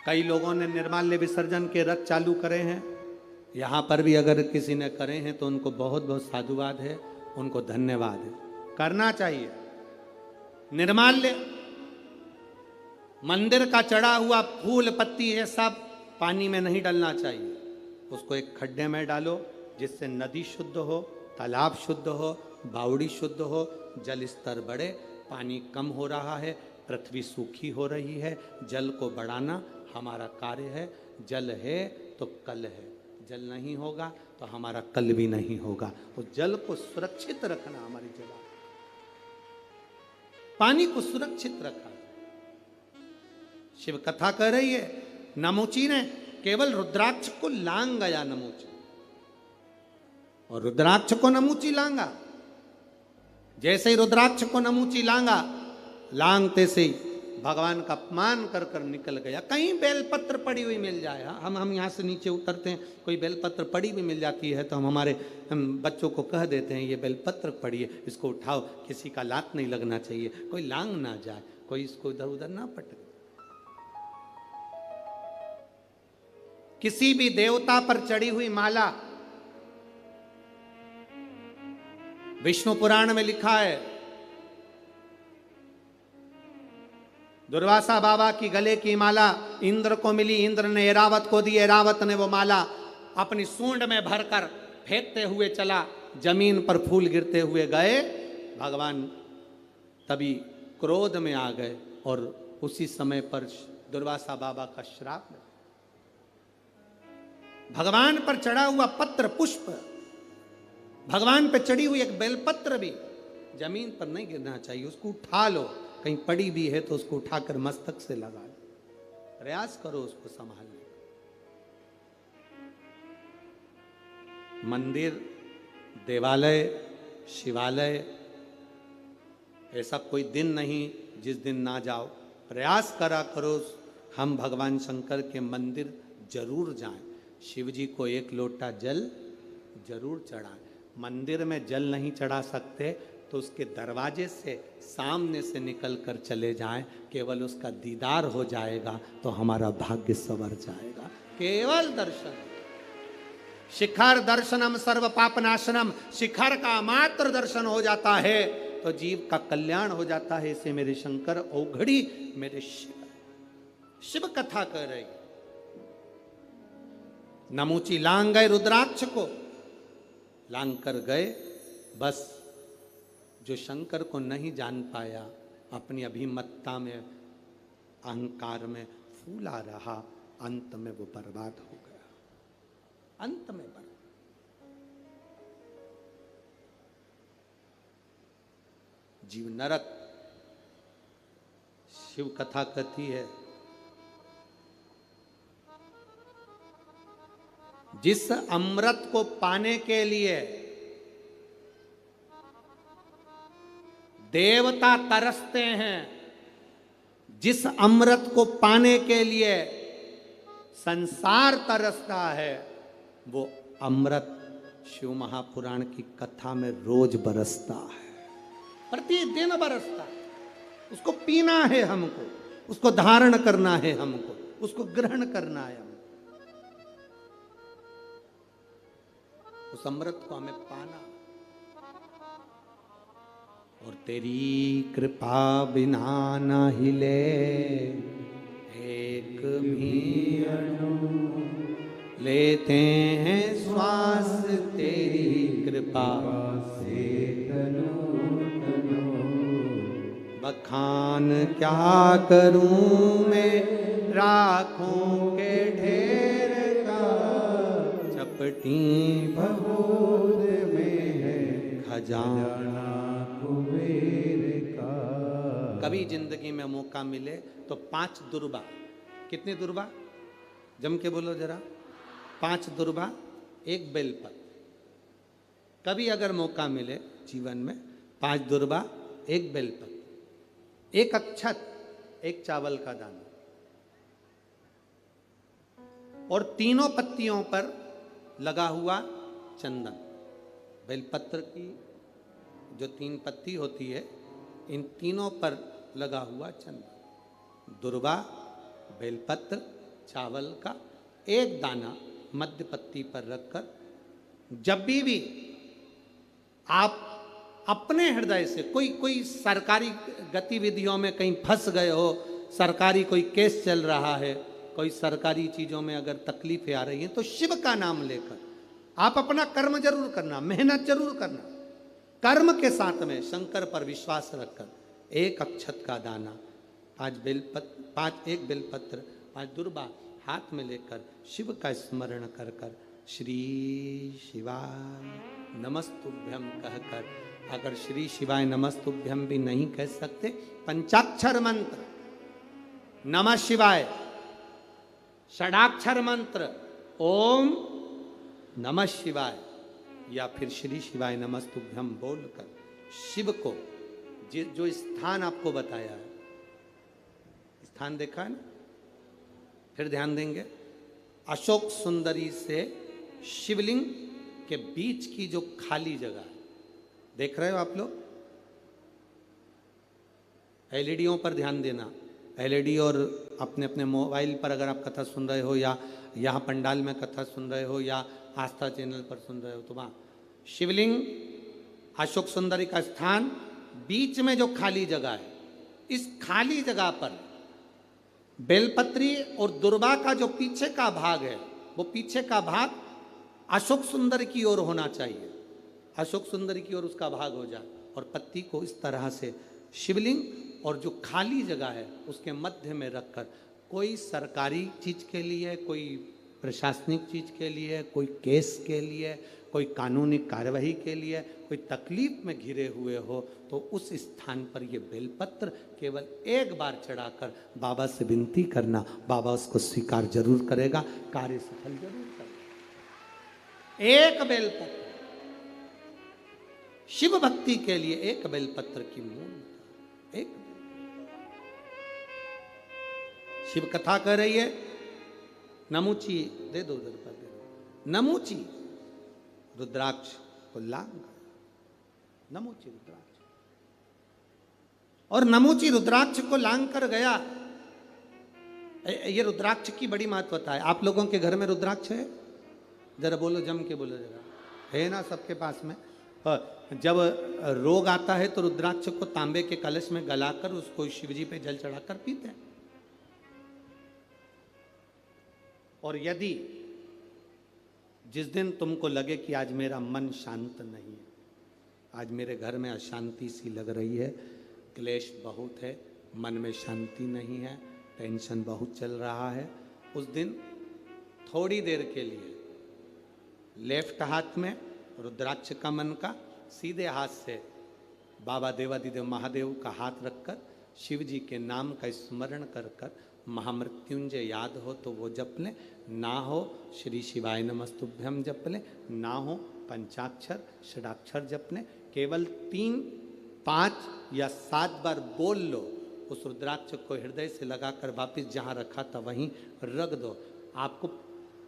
कई लोगों ने निर्माल्य विसर्जन के रथ चालू करे हैं, यहाँ पर भी अगर किसी ने करे हैं तो उनको बहुत बहुत साधुवाद है, उनको धन्यवाद है, करना चाहिए। निर्माल्य, मंदिर का चढ़ा हुआ फूल पत्ती है, सब पानी में नहीं डालना चाहिए, उसको एक खड्डे में डालो, जिससे नदी शुद्ध हो, तालाब शुद्ध हो, बावड़ी शुद्ध हो, जल स्तर बढ़े। पानी कम हो रहा है, पृथ्वी सूखी हो रही है, जल को बढ़ाना हमारा कार्य है। जल है तो कल है, जल नहीं होगा तो हमारा कल भी नहीं होगा। उस जल को सुरक्षित रखना हमारी जगह, पानी को सुरक्षित रखा। शिव कथा कह रही है, नमुची ने केवल रुद्राक्ष को लांग गया, नमुची, और रुद्राक्ष को नमुची लांगा। जैसे ही रुद्राक्ष को नमुची लांगा, लांगते से ही भगवान का अपमान कर कर निकल गया। कहीं बेलपत्र पड़ी हुई मिल जाए, हम यहाँ से नीचे उतरते हैं, कोई बेलपत्र पड़ी हुई मिल जाती है तो हम बच्चों को कह देते हैं, ये बेलपत्र पड़ी है, इसको उठाओ, किसी का लात नहीं लगना चाहिए, कोई लांग ना जाए, कोई इसको इधर उधर ना पटके। किसी भी देवता पर चढ़ी हुई माला, विष्णु पुराण में लिखा है, दुर्वासा बाबा की गले की माला इंद्र को मिली, इंद्र ने एरावत को दी, एरावत ने वो माला अपनी सूंड में भरकर फेंकते हुए चला, जमीन पर फूल गिरते हुए गए। भगवान तभी क्रोध में आ गए और उसी समय पर दुर्वासा बाबा का श्राप मिला। भगवान पर चढ़ा हुआ पत्र पुष्प, भगवान पर चढ़ी हुई एक बेलपत्र भी जमीन पर नहीं गिरना चाहिए, उसको उठा लो, कहीं पड़ी भी है तो उसको उठाकर मस्तक से लगा लो। प्रयास करो उसको संभालने। मंदिर, देवालय, शिवालय, ऐसा कोई दिन नहीं जिस दिन ना जाओ। प्रयास करा करो हम भगवान शंकर के मंदिर जरूर जाएं, शिव जी को एक लोटा जल जरूर चढ़ाएं। मंदिर में जल नहीं चढ़ा सकते तो उसके दरवाजे से सामने से निकल कर चले जाएं, केवल उसका दीदार हो जाएगा तो हमारा भाग्य संवर जाएगा। केवल दर्शन, शिखर दर्शनम सर्व पापनाशनम, शिखर का मात्र दर्शन हो जाता है तो जीव का कल्याण हो जाता है। इसे मेरे शंकर औघड़ी मेरे शिव कथा कर रही। नमूची लांग गए रुद्राक्ष को, लांग कर गए, बस जो शंकर को नहीं जान पाया अपनी अभिमत्ता में, अहंकार में फूला रहा, अंत में वो बर्बाद हो गया। अंत में बर्बाद। जीव नरक। शिव कथा कहती है जिस अमृत को पाने के लिए देवता तरसते हैं, जिस अमृत को पाने के लिए संसार तरसता है, वो अमृत शिव महापुराण की कथा में रोज बरसता है, प्रतिदिन बरसता है। उसको पीना है हमको, उसको धारण करना है हमको, उसको ग्रहण करना है हमको, उस अमृत को हमें पाना। और तेरी कृपा बिना न हिले एक भी अणु, लेते हैं श्वास तेरी कृपा से तनो तनो। बखान क्या करूं मैं राखों के ढेर का, चपटी भगोद में है खजाना कुबेर का। कभी जिंदगी में मौका मिले तो 5 दुर्बा, कितनी दुर्बा जम के बोलो जरा, 5 दुर्बा 1 बेलपत्र। कभी अगर मौका मिले जीवन में 5 दुर्बा 1 बेलपत्र, 1 अक्षत, 1 चावल का दाना, और तीनों पत्तियों पर लगा हुआ चंदन। बेलपत्र की जो 3 पत्ती होती है, इन तीनों पर लगा हुआ चंदन। दुर्वा, बेलपत्र, चावल का 1 दाना मध्य पत्ती पर रखकर, जब भी आप अपने हृदय से कोई सरकारी गतिविधियों में कहीं फंस गए हो, सरकारी कोई केस चल रहा है, कोई सरकारी चीजों में अगर तकलीफें आ रही हैं, तो शिव का नाम लेकर आप अपना कर्म जरूर करना, मेहनत जरूर करना। कर्म के साथ में शंकर पर विश्वास रखकर 1 अक्षत का दाना, 1 बेलपत्र, 5 दुर्बा हाथ में लेकर शिव का स्मरण कर कर श्री शिवाय नमस्तुभ्यम कहकर, अगर श्री शिवाय नमस्तुभ्यम भी नहीं कह सकते, पंचाक्षर मंत्र नमः शिवाय, षडाक्षर मंत्र ओम नमः शिवाय, या फिर श्री शिवाय नमस्तुभ्यम बोलकर शिव को जो स्थान आपको बताया है, स्थान देखा है ना, फिर ध्यान देंगे। अशोक सुंदरी से शिवलिंग के बीच की जो खाली जगह है, देख रहे हो आप लोग? एलईडीओं पर ध्यान देना। एलईडी और अपने अपने मोबाइल पर अगर आप कथा सुन रहे हो, या यहाँ पंडाल में कथा सुन रहे हो, या आस्था चैनल पर सुन रहे हो, तो वहाँ शिवलिंग, अशोक सुंदरी का स्थान, बीच में जो खाली जगह है, इस खाली जगह पर बेलपत्री और दुर्वा का जो पीछे का भाग है, वो पीछे का भाग अशोक सुंदर की ओर होना चाहिए। अशोक सुंदर की ओर उसका भाग हो जाए, और पत्ती को इस तरह से शिवलिंग और जो खाली जगह है उसके मध्य में रखकर, कोई सरकारी चीज के लिए, कोई प्रशासनिक चीज के लिए, कोई केस के लिए, कोई कानूनी कार्यवाही के लिए कोई तकलीफ में घिरे हुए हो, तो उस स्थान पर ये बेलपत्र केवल एक बार चढ़ाकर बाबा से विनती करना, बाबा उसको स्वीकार जरूर करेगा, कार्य सफल जरूर करेगा। एक बेलपत्र शिव भक्ति के लिए, एक बेलपत्र की मूल, एक शिव कथा कह रही है, नमूची दे दो, उधर पर दे दो, नमूची रुद्राक्ष को लांग, नमूची रुद्राक्ष, और नमूची रुद्राक्ष को लांग कर गया। ये रुद्राक्ष की बड़ी महत्वता है। आप लोगों के घर में रुद्राक्ष है? जरा बोलो, जम के बोलो जरा, है ना सबके पास में? जब रोग आता है तो रुद्राक्ष को तांबे के कलश में गलाकर उसको शिवजी पे जल चढ़ाकर पीते हैं। और यदि जिस दिन तुमको लगे कि आज मेरा मन शांत नहीं है, आज मेरे घर में अशांति सी लग रही है, क्लेश बहुत है, मन में शांति नहीं है, टेंशन बहुत चल रहा है, उस दिन थोड़ी देर के लिए लेफ्ट हाथ में रुद्राक्ष का मन का, सीधे हाथ से बाबा देवादिदेव महादेव का हाथ रखकर शिव जी के नाम का स्मरण कर कर महामृत्युंजय याद हो तो वो जप लें, ना हो श्री शिवाय नमस्तुभ्यम जप लें, ना हो पंचाक्षर षडाक्षर जप लें। केवल 3, 5 या 7 बार बोल लो, उस रुद्राक्ष को हृदय से लगाकर वापिस जहाँ रखा था वहीं रख दो। आपको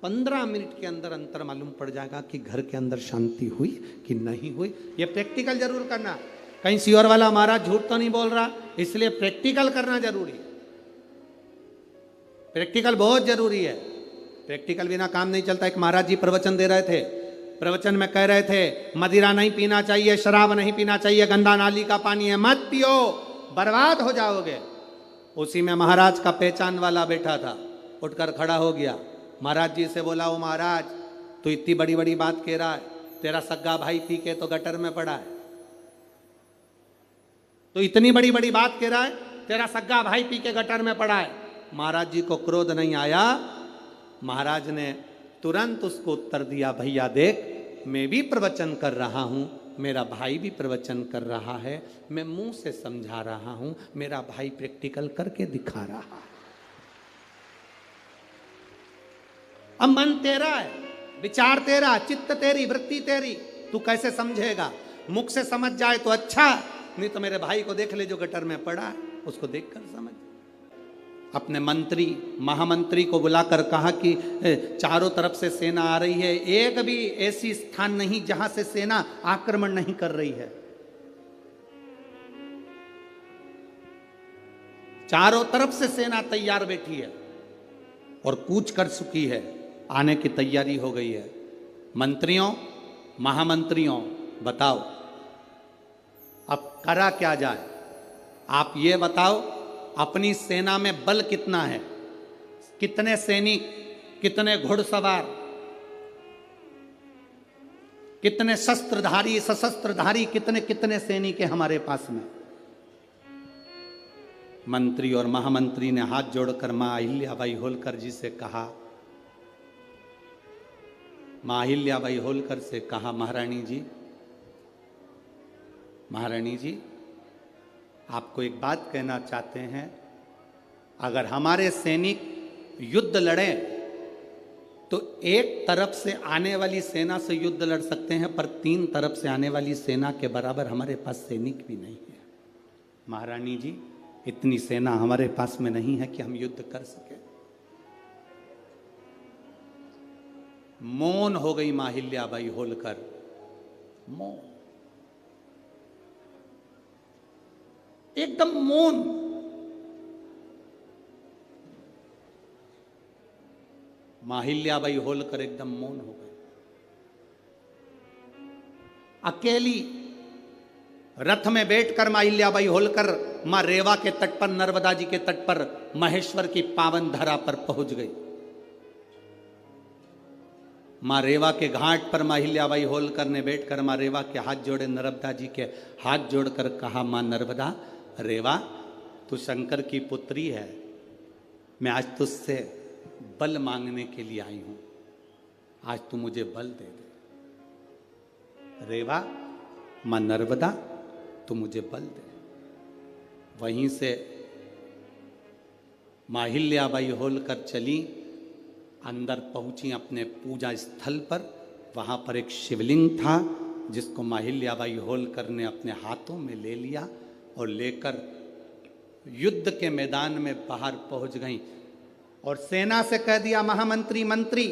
15 मिनट के अंदर अंतर मालूम पड़ जाएगा कि घर के अंदर शांति हुई कि नहीं हुई। ये प्रैक्टिकल जरूर करना। कहीं सियोर वाला महाराज झूठ तो नहीं बोल रहा, इसलिए प्रैक्टिकल करना जरूरी है। प्रैक्टिकल बहुत जरूरी है, प्रैक्टिकल बिना काम नहीं चलता। एक महाराज जी प्रवचन दे रहे थे, प्रवचन में कह रहे थे मदिरा नहीं पीना चाहिए, शराब नहीं पीना चाहिए, गंदा नाली का पानी है, मत पियो, बर्बाद हो जाओगे। उसी में महाराज का पहचान वाला बैठा था, उठकर खड़ा हो गया, महाराज जी से बोला, ओ महाराज तू इतनी बड़ी बड़ी बात कह रहा है, तेरा सग्गा भाई पी के तो गटर में पड़ा है। तो इतनी बड़ी बड़ी बात कह रहा है, तेरा सग्गा भाई पी के गटर में पड़ा है। महाराज जी को क्रोध नहीं आया, महाराज ने तुरंत उसको उत्तर दिया, भैया देख मैं भी प्रवचन कर रहा हूं, मेरा भाई भी प्रवचन कर रहा है, मैं मुंह से समझा रहा हूं, मेरा भाई प्रैक्टिकल करके दिखा रहा है। अब मन तेरा है, विचार तेरा, चित्त तेरी, वृत्ति तेरी, तू कैसे समझेगा? मुख से समझ जाए तो अच्छा, नहीं तो मेरे भाई को देख ले जो गटर में पड़ा है, उसको देखकर समझ। अपने मंत्री महामंत्री को बुलाकर कहा कि चारों तरफ से सेना आ रही है, एक भी ऐसी स्थान नहीं जहां से सेना आक्रमण नहीं कर रही है। चारों तरफ से सेना तैयार बैठी है और कूच कर चुकी है, आने की तैयारी हो गई है। मंत्रियों महामंत्रियों बताओ अब करा क्या जाए? आप ये बताओ, अपनी सेना में बल कितना है, कितने सैनिक, कितने घुड़सवार, कितने शस्त्रधारी सशस्त्रधारी, कितने कितने सैनिक है हमारे पास में? मंत्री और महामंत्री ने हाथ जोड़कर मां अहिल्याबाई होलकर जी से कहा, मां अहिल्याबाई होलकर से कहा, महारानी जी, महारानी जी आपको एक बात कहना चाहते हैं, अगर हमारे सैनिक युद्ध लड़ें तो एक तरफ से आने वाली सेना से युद्ध लड़ सकते हैं, पर 3 तरफ से आने वाली सेना के बराबर हमारे पास सैनिक भी नहीं है। महारानी जी इतनी सेना हमारे पास में नहीं है कि हम युद्ध कर सके। मौन हो गई मां अहिल्याबाई होलकर, मौन, एकदम मौन। मां अहिल्याबाई होलकर एकदम मौन हो गई। अकेली रथ में बैठकर मां अहिल्याबाई होलकर मां रेवा के तट पर, नर्मदा जी के तट पर, महेश्वर की पावन धरा पर पहुंच गई। मां रेवा के घाट पर मां अहिल्याबाई होलकर ने बैठकर मां रेवा के हाथ जोड़े, नर्मदा जी के हाथ जोड़कर कहा, मां नर्मदा, रेवा तू शंकर की पुत्री है, मैं आज तुझसे बल मांगने के लिए आई हूं, आज तू मुझे बल दे दे। रेवा, मां नर्मदा, तू मुझे बल दे। वहीं से मां अहिल्याबाई होलकर चली, अंदर पहुंची अपने पूजा स्थल पर। वहां पर एक शिवलिंग था जिसको मां अहिल्याबाई होलकर ने अपने हाथों में ले लिया और लेकर युद्ध के मैदान में बाहर पहुंच गई और सेना से कह दिया, महामंत्री मंत्री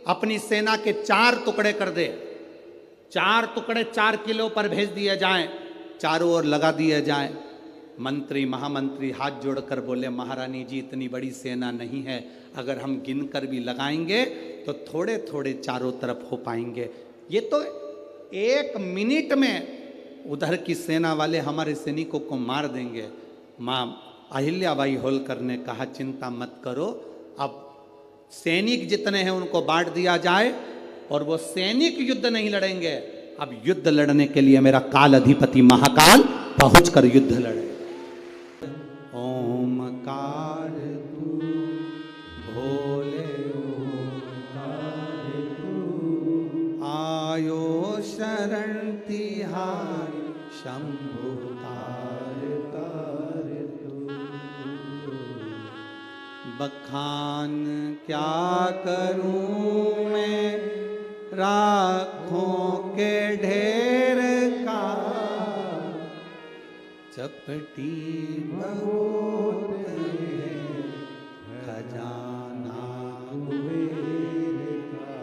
अपनी सेना के 4 टुकड़े कर दे। 4 टुकड़े 4 किलो पर भेज दिए जाएं, चारों ओर लगा दिए जाएं। मंत्री महामंत्री हाथ जोड़कर बोले, महारानी जी इतनी बड़ी सेना नहीं है, अगर हम गिनकर भी लगाएंगे तो थोड़े थोड़े चारों तरफ हो पाएंगे। ये तो 1 मिनट में उधर की सेना वाले हमारे सैनिकों को मार देंगे। मां अहिल्याबाई होलकर ने कहा, चिंता मत करो, अब सैनिक जितने हैं उनको बांट दिया जाए और वो सैनिक युद्ध नहीं लड़ेंगे। अब युद्ध लड़ने के लिए मेरा काल अधिपति महाकाल पहुंचकर युद्ध लड़े। ओमकार तू भोले ओमकार तू, आयो शरण तिहारी शंभु तार तार तू। बखान क्या करूं मैं राखों के ढेर का, चपटी बहुत है खजाना कुबेर का।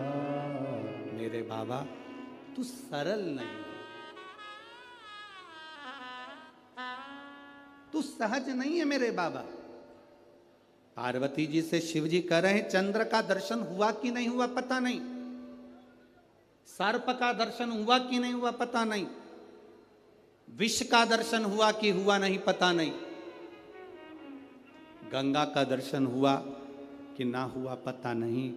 मेरे बाबा तू सरल नहीं, तू सहज नहीं है मेरे बाबा। पार्वती जी से शिव जी कह रहे हैं, चंद्र का दर्शन हुआ कि नहीं हुआ पता नहीं, सर्प का दर्शन हुआ कि नहीं हुआ पता नहीं, विष का दर्शन हुआ कि हुआ नहीं पता नहीं, गंगा का दर्शन हुआ कि ना हुआ पता नहीं,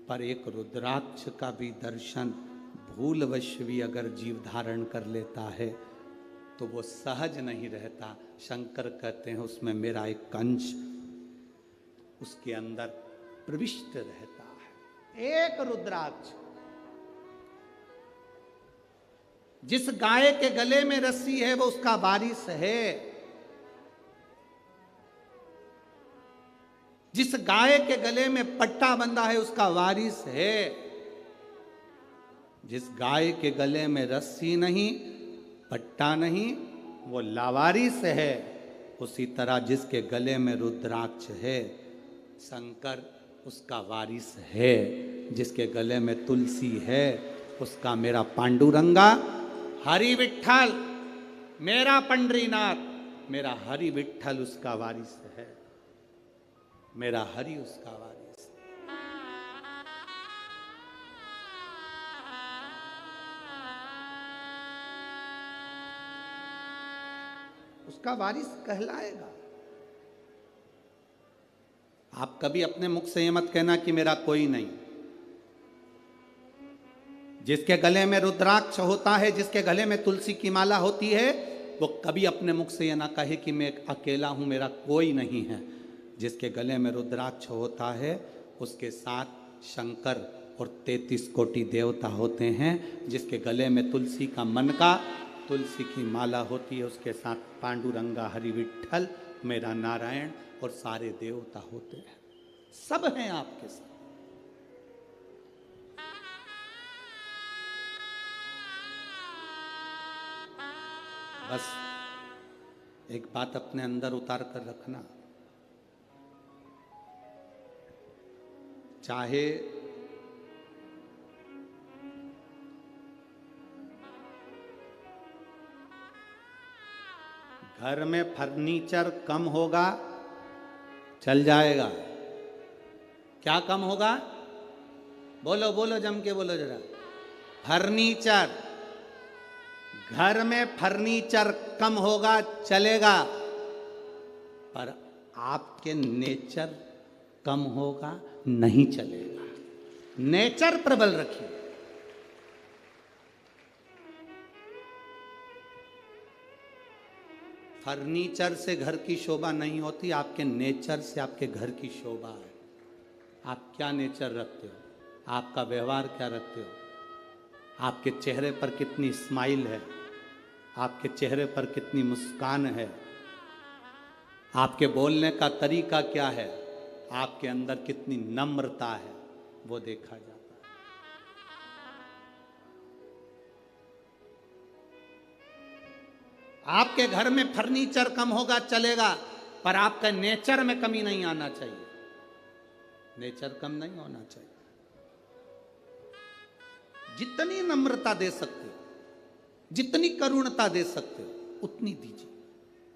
पर एक रुद्राक्ष का भी दर्शन भूलवश भी अगर जीव धारण कर लेता है तो वो सहज नहीं रहता। शंकर कहते हैं उसमें मेरा एक अंश उसके अंदर प्रविष्ट रहता है। एक रुद्राक्ष, जिस गाय के गले में रस्सी है वो उसका वारिस है, जिस गाय के गले में पट्टा बंधा है उसका वारिस है। जिस गाय के गले में रस्सी नहीं, पट्टा नहीं, वो लावारिस है। उसी तरह जिसके गले में रुद्राक्ष है, शंकर उसका वारिस है। जिसके गले में तुलसी है उसका मेरा पांडुरंगा हरि विठ्ठल, मेरा पंडरीनाथ, मेरा हरि विठ्ठल उसका वारिस है, मेरा हरि उसका वारिस है। उसका वारिस कहलाएगा। आप कभी अपने मुख से ये मत कहना कि मेरा कोई नहीं। जिसके गले में रुद्राक्ष होता है, जिसके गले में तुलसी की माला होती है, वो कभी अपने मुख से ये ना कहे कि मैं अकेला हूं, मेरा कोई नहीं है। जिसके गले में रुद्राक्ष होता है उसके साथ शंकर और 33 कोटि देवता होते हैं। जिसके गले में तुलसी का मन का तुलसी की माला होती है उसके साथ पांडुरंगा हरि विठ्ठल मेरा नारायण और सारे देवता होते हैं। सब हैं आपके साथ। बस एक बात अपने अंदर उतार कर रखना, चाहे घर में फर्नीचर कम होगा चल जाएगा। क्या कम होगा? बोलो बोलो, जम के बोलो जरा। फर्नीचर, घर में फर्नीचर कम होगा चलेगा, पर आपके नेचर कम होगा नहीं चलेगा। नेचर प्रबल रखिए। फर्नीचर से घर की शोभा नहीं होती, आपके नेचर से आपके घर की शोभा है। आप क्या नेचर रखते हो, आपका व्यवहार क्या रखते हो, आपके चेहरे पर कितनी स्माइल है, आपके चेहरे पर कितनी मुस्कान है, आपके बोलने का तरीका क्या है, आपके अंदर कितनी नम्रता है, वो देखा जाता है। आपके घर में फर्नीचर कम होगा चलेगा, पर आपका नेचर में कमी नहीं आना चाहिए, नेचर कम नहीं होना चाहिए। जितनी नम्रता दे सकते हो, जितनी करुणता दे सकते हो उतनी दीजिए,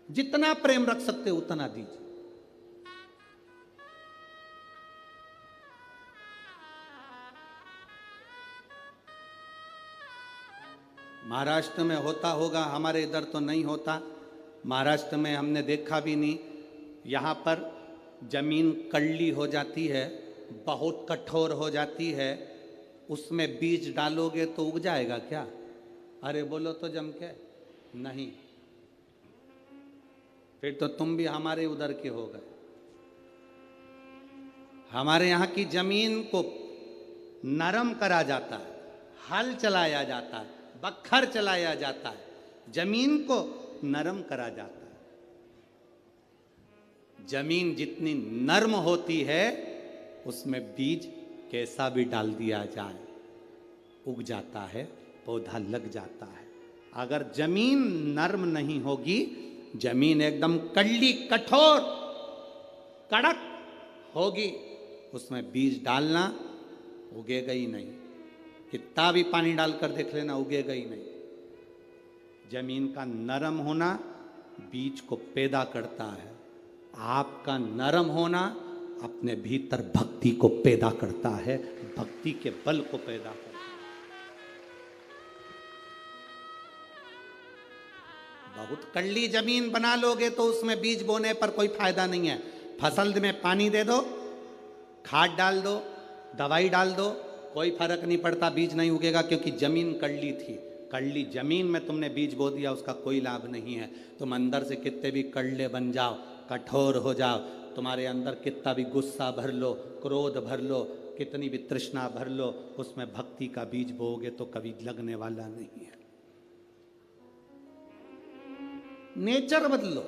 जितना प्रेम रख सकते हो उतना दीजिए। महाराष्ट्र में होता होगा, हमारे इधर तो नहीं होता। महाराष्ट्र में हमने देखा भी नहीं। यहाँ पर जमीन कड़ली हो जाती है, बहुत कठोर हो जाती है, उसमें बीज डालोगे तो उग जाएगा क्या? अरे बोलो तो जम के नहीं। फिर तो तुम भी हमारे उधर के हो गए। हमारे यहाँ की जमीन को नरम करा जाता है, हल चलाया जाता है, बखर चलाया जाता है, जमीन को नरम करा जाता है। जमीन जितनी नर्म होती है उसमें बीज कैसा भी डाल दिया जाए उग जाता है, पौधा लग जाता है। अगर जमीन नर्म नहीं होगी, जमीन एकदम कड़ली कठोर कड़क होगी, उसमें बीज डालना उगेगा ही नहीं। कितना भी पानी डालकर देख लेना, उगेगा ही नहीं। जमीन का नरम होना बीज को पैदा करता है। आपका नरम होना अपने भीतर भक्ति को पैदा करता है, भक्ति के बल को पैदा करता है। बहुत कड़ली जमीन बना लोगे तो उसमें बीज बोने पर कोई फायदा नहीं है। फसल में पानी दे दो, खाद डाल दो, दवाई डाल दो, कोई फर्क नहीं पड़ता, बीज नहीं उगेगा, क्योंकि जमीन कड़ली थी। कड़ली जमीन में तुमने बीज बो दिया, उसका कोई लाभ नहीं है। तुम अंदर से कितने भी कड़ले बन जाओ, कठोर हो जाओ, तुम्हारे अंदर कितना भी गुस्सा भर लो, क्रोध भर लो, कितनी भी तृष्णा भर लो, उसमें भक्ति का बीज बोओगे तो कभी लगने वाला नहीं है। नेचर बदलो।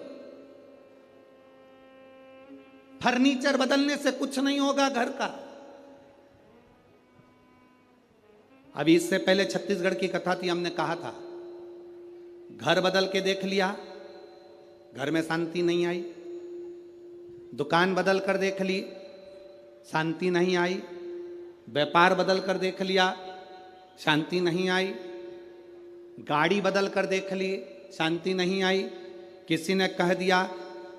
फर्नीचर बदलने से कुछ नहीं होगा घर का। अभी इससे पहले छत्तीसगढ़ की कथा थी, हमने कहा था घर बदल के देख लिया, घर में शांति नहीं आई। दुकान बदल कर देख ली, शांति नहीं आई। व्यापार बदल कर देख लिया, शांति नहीं आई। गाड़ी बदल कर देख ली, शांति नहीं आई। किसी ने कह दिया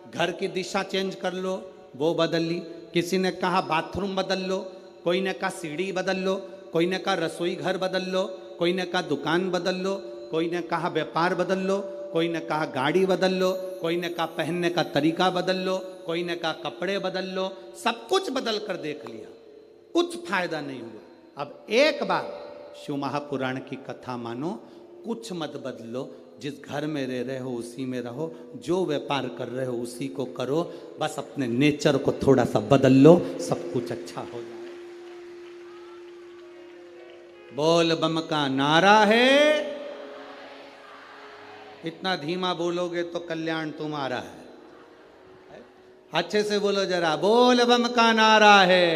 घर की दिशा चेंज कर लो, वो बदल ली। किसी ने कहा बाथरूम बदल लो, कोई ने कहा सीढ़ी बदल लो, कोई ने कहा रसोई घर बदल लो, कोई ने कहा दुकान बदल लो, कोई ने कहा व्यापार बदल लो, कोई ने कहा गाड़ी बदल लो, कोई ने कहा पहनने का तरीका बदल लो, कोई ने कहा कपड़े बदल लो। सब कुछ बदल कर देख लिया, कुछ फायदा नहीं हुआ। अब एक बार शिव महापुराण की कथा मानो, कुछ मत बदलो। जिस घर में रह रहे हो उसी में रहो, जो व्यापार कर रहे हो उसी को करो, बस अपने नेचर को थोड़ा सा बदल लो, सब कुछ अच्छा हो जाए। बोल बम का नारा है, इतना धीमा बोलोगे तो कल्याण तुम्हारा है। अच्छे से बोलो जरा, बोल बम का नारा है,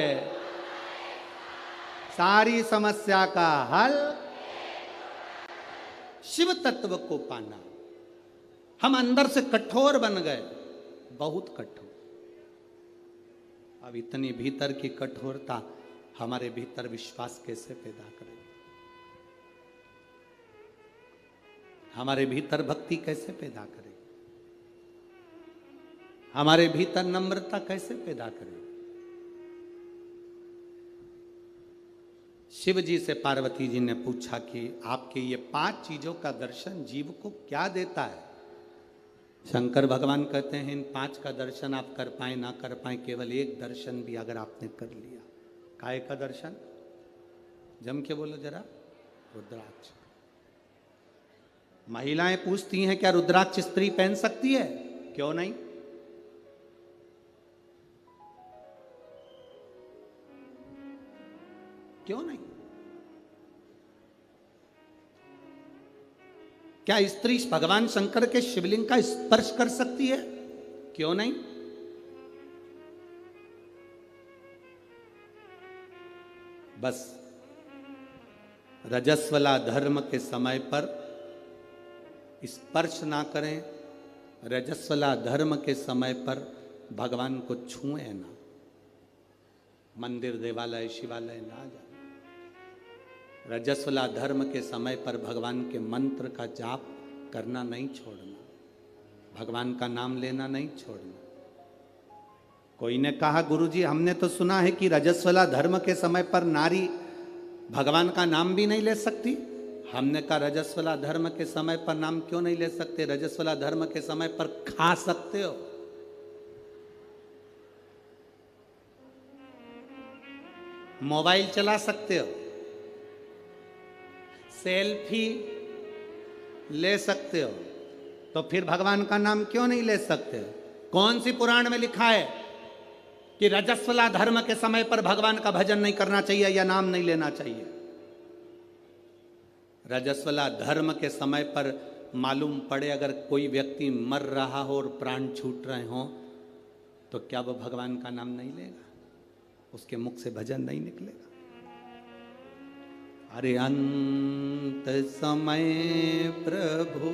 सारी समस्या का हल शिव तत्व को पाना। हम अंदर से कठोर बन गए, बहुत कठोर। अब इतनी भीतर की कठोरता हमारे भीतर विश्वास कैसे पैदा करेगी? हमारे भीतर भक्ति कैसे पैदा करेगी? हमारे भीतर नम्रता कैसे पैदा करेगी? शिव जी से पार्वती जी ने पूछा कि आपके ये 5 चीजों का दर्शन जीव को क्या देता है? शंकर भगवान कहते हैं इन 5 का दर्शन आप कर पाए ना कर पाए, केवल एक दर्शन भी अगर आपने कर लिया। काय का दर्शन? जम के बोलो जरा, रुद्राक्ष। महिलाएं पूछती हैं क्या रुद्राक्ष स्त्री पहन सकती है? क्यों नहीं? क्यों नहीं? क्या स्त्री भगवान शंकर के शिवलिंग का स्पर्श कर सकती है? क्यों नहीं? बस रजस्वला धर्म के समय पर स्पर्श ना करें, रजस्वला धर्म के समय पर भगवान को छुएं ना, मंदिर देवालय शिवालय ना जाए। रजस्वला धर्म के समय पर भगवान के मंत्र का जाप करना नहीं छोड़ना, भगवान का नाम लेना नहीं छोड़ना। कोई ने कहा गुरुजी हमने तो सुना है कि रजस्वला धर्म के समय पर नारी भगवान का नाम भी नहीं ले सकती। हमने कहा रजस्वला धर्म के समय पर नाम क्यों नहीं ले सकते? रजस्वला धर्म के समय पर खा सकते हो, मोबाइल चला सकते हो, सेल्फी ले सकते हो, तो फिर भगवान का नाम क्यों नहीं ले सकते? कौन सी पुराण में लिखा है कि रजस्वला धर्म के समय पर भगवान का भजन नहीं करना चाहिए या नाम नहीं लेना चाहिए? रजस्वला धर्म के समय पर मालूम पड़े अगर कोई व्यक्ति मर रहा हो और प्राण छूट रहे हो, तो क्या वो भगवान का नाम नहीं लेगा? उसके मुख से भजन नहीं निकलेगा? अरे अंत समय प्रभु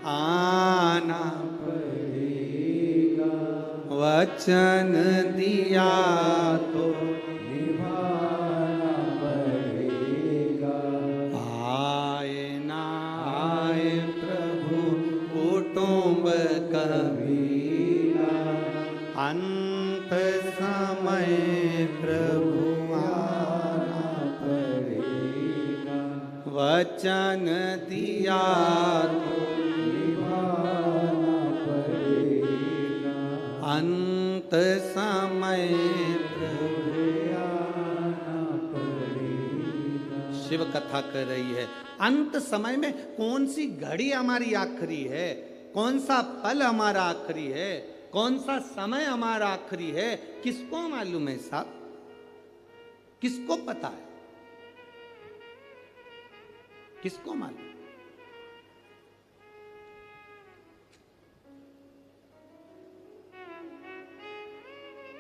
आना पड़ेगा, वचन दिया तो निभाना पड़ेगा। आए ना आए प्रभु कुटुंब कबीरा, अंत समय प्रभु आना पड़ेगा, वचन दिया तो निभाना पड़ेगा। अंत समय प्रभु आना पड़ेगा। शिव कथा कर रही है अंत समय में कौन सी घड़ी हमारी आखिरी है, कौन सा पल हमारा आखिरी है, कौन सा समय हमारा आखिरी है, किसको मालूम है साहब? किसको पता है? किसको मालूम?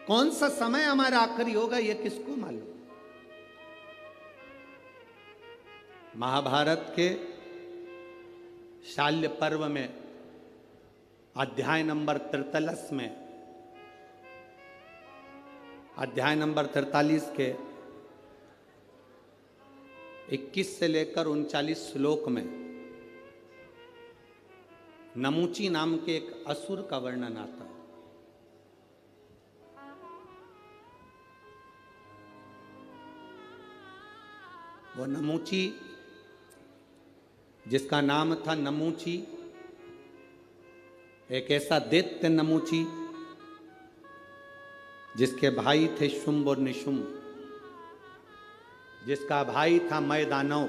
कौन सा समय हमारा आखिरी होगा ये किसको मालूम? महाभारत के शाल्य पर्व में अध्याय नंबर 43 में, अध्याय नंबर 43 के 21 से लेकर 39 श्लोक में नमूची नाम के एक असुर का वर्णन आता है। वो नमूची, जिसका नाम था नमूची, एक ऐसा दैत्य नमूची जिसके भाई थे शुंभ और निशुंभ, जिसका भाई था मय दानव,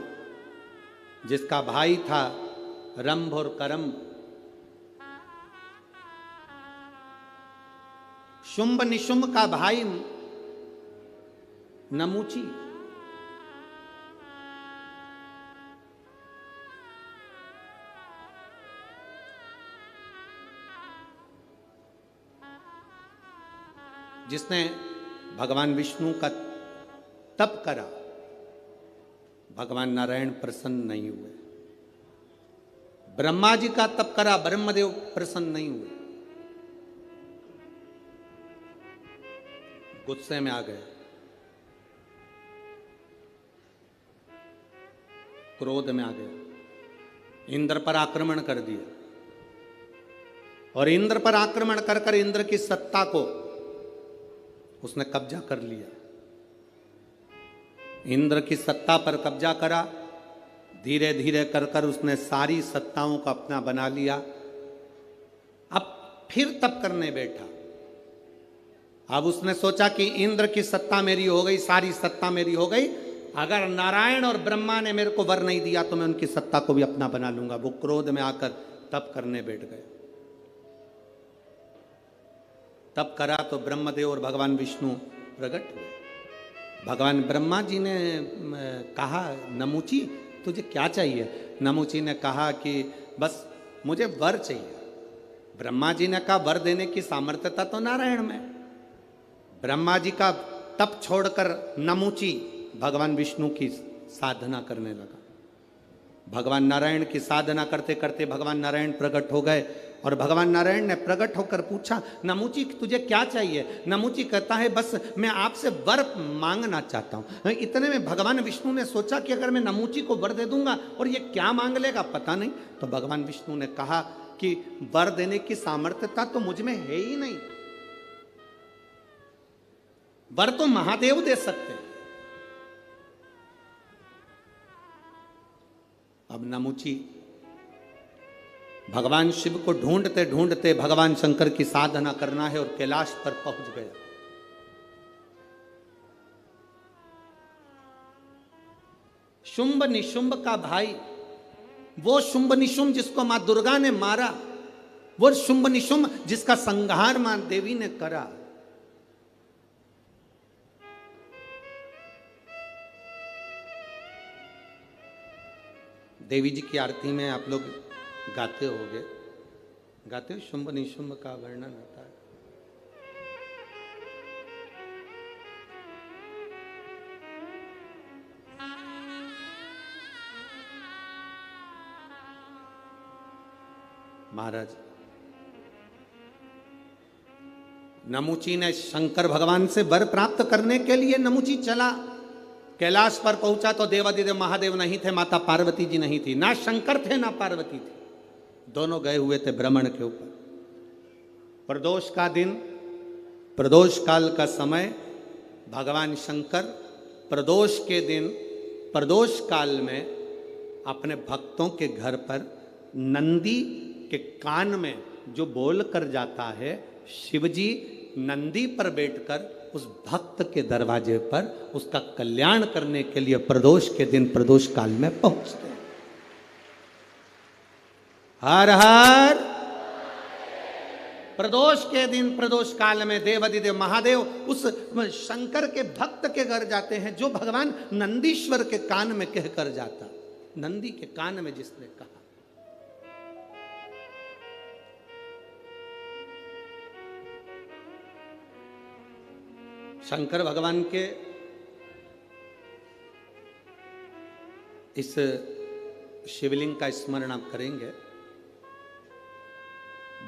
जिसका भाई था रंभ और करम्भ। शुंभ निशुंभ का भाई नमूची। जिसने भगवान विष्णु का तप करा, भगवान नारायण प्रसन्न नहीं हुए। ब्रह्मा जी का तप करा, ब्रह्मदेव प्रसन्न नहीं हुए, गुस्से में आ गए, क्रोध में आ गए, इंद्र पर आक्रमण कर दिया। और इंद्र पर आक्रमण कर कर इंद्र की सत्ता को उसने कब्जा कर लिया। इंद्र की सत्ता पर कब्जा करा, धीरे धीरे कर कर उसने सारी सत्ताओं को अपना बना लिया। अब फिर तप करने बैठा। अब उसने सोचा कि इंद्र की सत्ता मेरी हो गई, सारी सत्ता मेरी हो गई, अगर नारायण और ब्रह्मा ने मेरे को वर नहीं दिया तो मैं उनकी सत्ता को भी अपना बना लूंगा। वो क्रोध में आकर तप करने बैठ गए। तप करा तो ब्रह्मदेव और भगवान विष्णु प्रकट हुए। भगवान ब्रह्मा जी ने कहा, नमूची तुझे क्या चाहिए? नमुची ने कहा कि बस मुझे वर चाहिए। ब्रह्मा जी ने कहा वर देने की सामर्थ्यता तो नारायण में। ब्रह्मा जी का तप छोड़कर नमुची भगवान विष्णु की साधना करने लगा। भगवान नारायण की साधना करते करते भगवान नारायण प्रकट हो गए और भगवान नारायण ने प्रकट होकर पूछा, नमुची तुझे क्या चाहिए? नमुची कहता है बस मैं आपसे वर मांगना चाहता हूँ। इतने में भगवान विष्णु ने सोचा कि अगर मैं नमुची को वर दे दूंगा और ये क्या मांग लेगा पता नहीं। तो भगवान विष्णु ने कहा कि वर देने की सामर्थ्यता तो मुझ में है ही नहीं, वर तो महादेव दे सकते हैं। अब नमुची भगवान शिव को ढूंढते ढूंढते भगवान शंकर की साधना करना है और कैलाश पर पहुंच गया। शुंभ निशुंभ का भाई, वो शुंभ निशुंभ जिसको मां दुर्गा ने मारा, वो शुंभ निशुंभ जिसका संहार मां देवी ने करा। देवी जी की आरती में आप लोग गाते होगे, गाते हो, शुंभ निशुंभ का वर्णन होता है। महाराज नमुची ने शंकर भगवान से वर प्राप्त करने के लिए नमुची चला। कैलाश पर पहुंचा तो देवादिदेव महादेव नहीं थे, माता पार्वती जी नहीं थी, ना शंकर थे ना पार्वती थी, दोनों गए हुए थे भ्रमण के ऊपर। प्रदोष का दिन, प्रदोष काल का समय, भगवान शंकर प्रदोष के दिन प्रदोष काल में अपने भक्तों के घर पर नंदी के कान में जो बोल कर जाता है, शिवजी नंदी पर बैठकर उस भक्त के दरवाजे पर उसका कल्याण करने के लिए प्रदोष के दिन प्रदोष काल में पहुंचते हैं। हर हर प्रदोष के दिन प्रदोष काल में देवादिदेव महादेव उस शंकर के भक्त के घर जाते हैं जो भगवान नंदीश्वर के कान में कहकर जाता, नंदी के कान में जिसने कहा। शंकर भगवान के इस शिवलिंग का स्मरण आप करेंगे।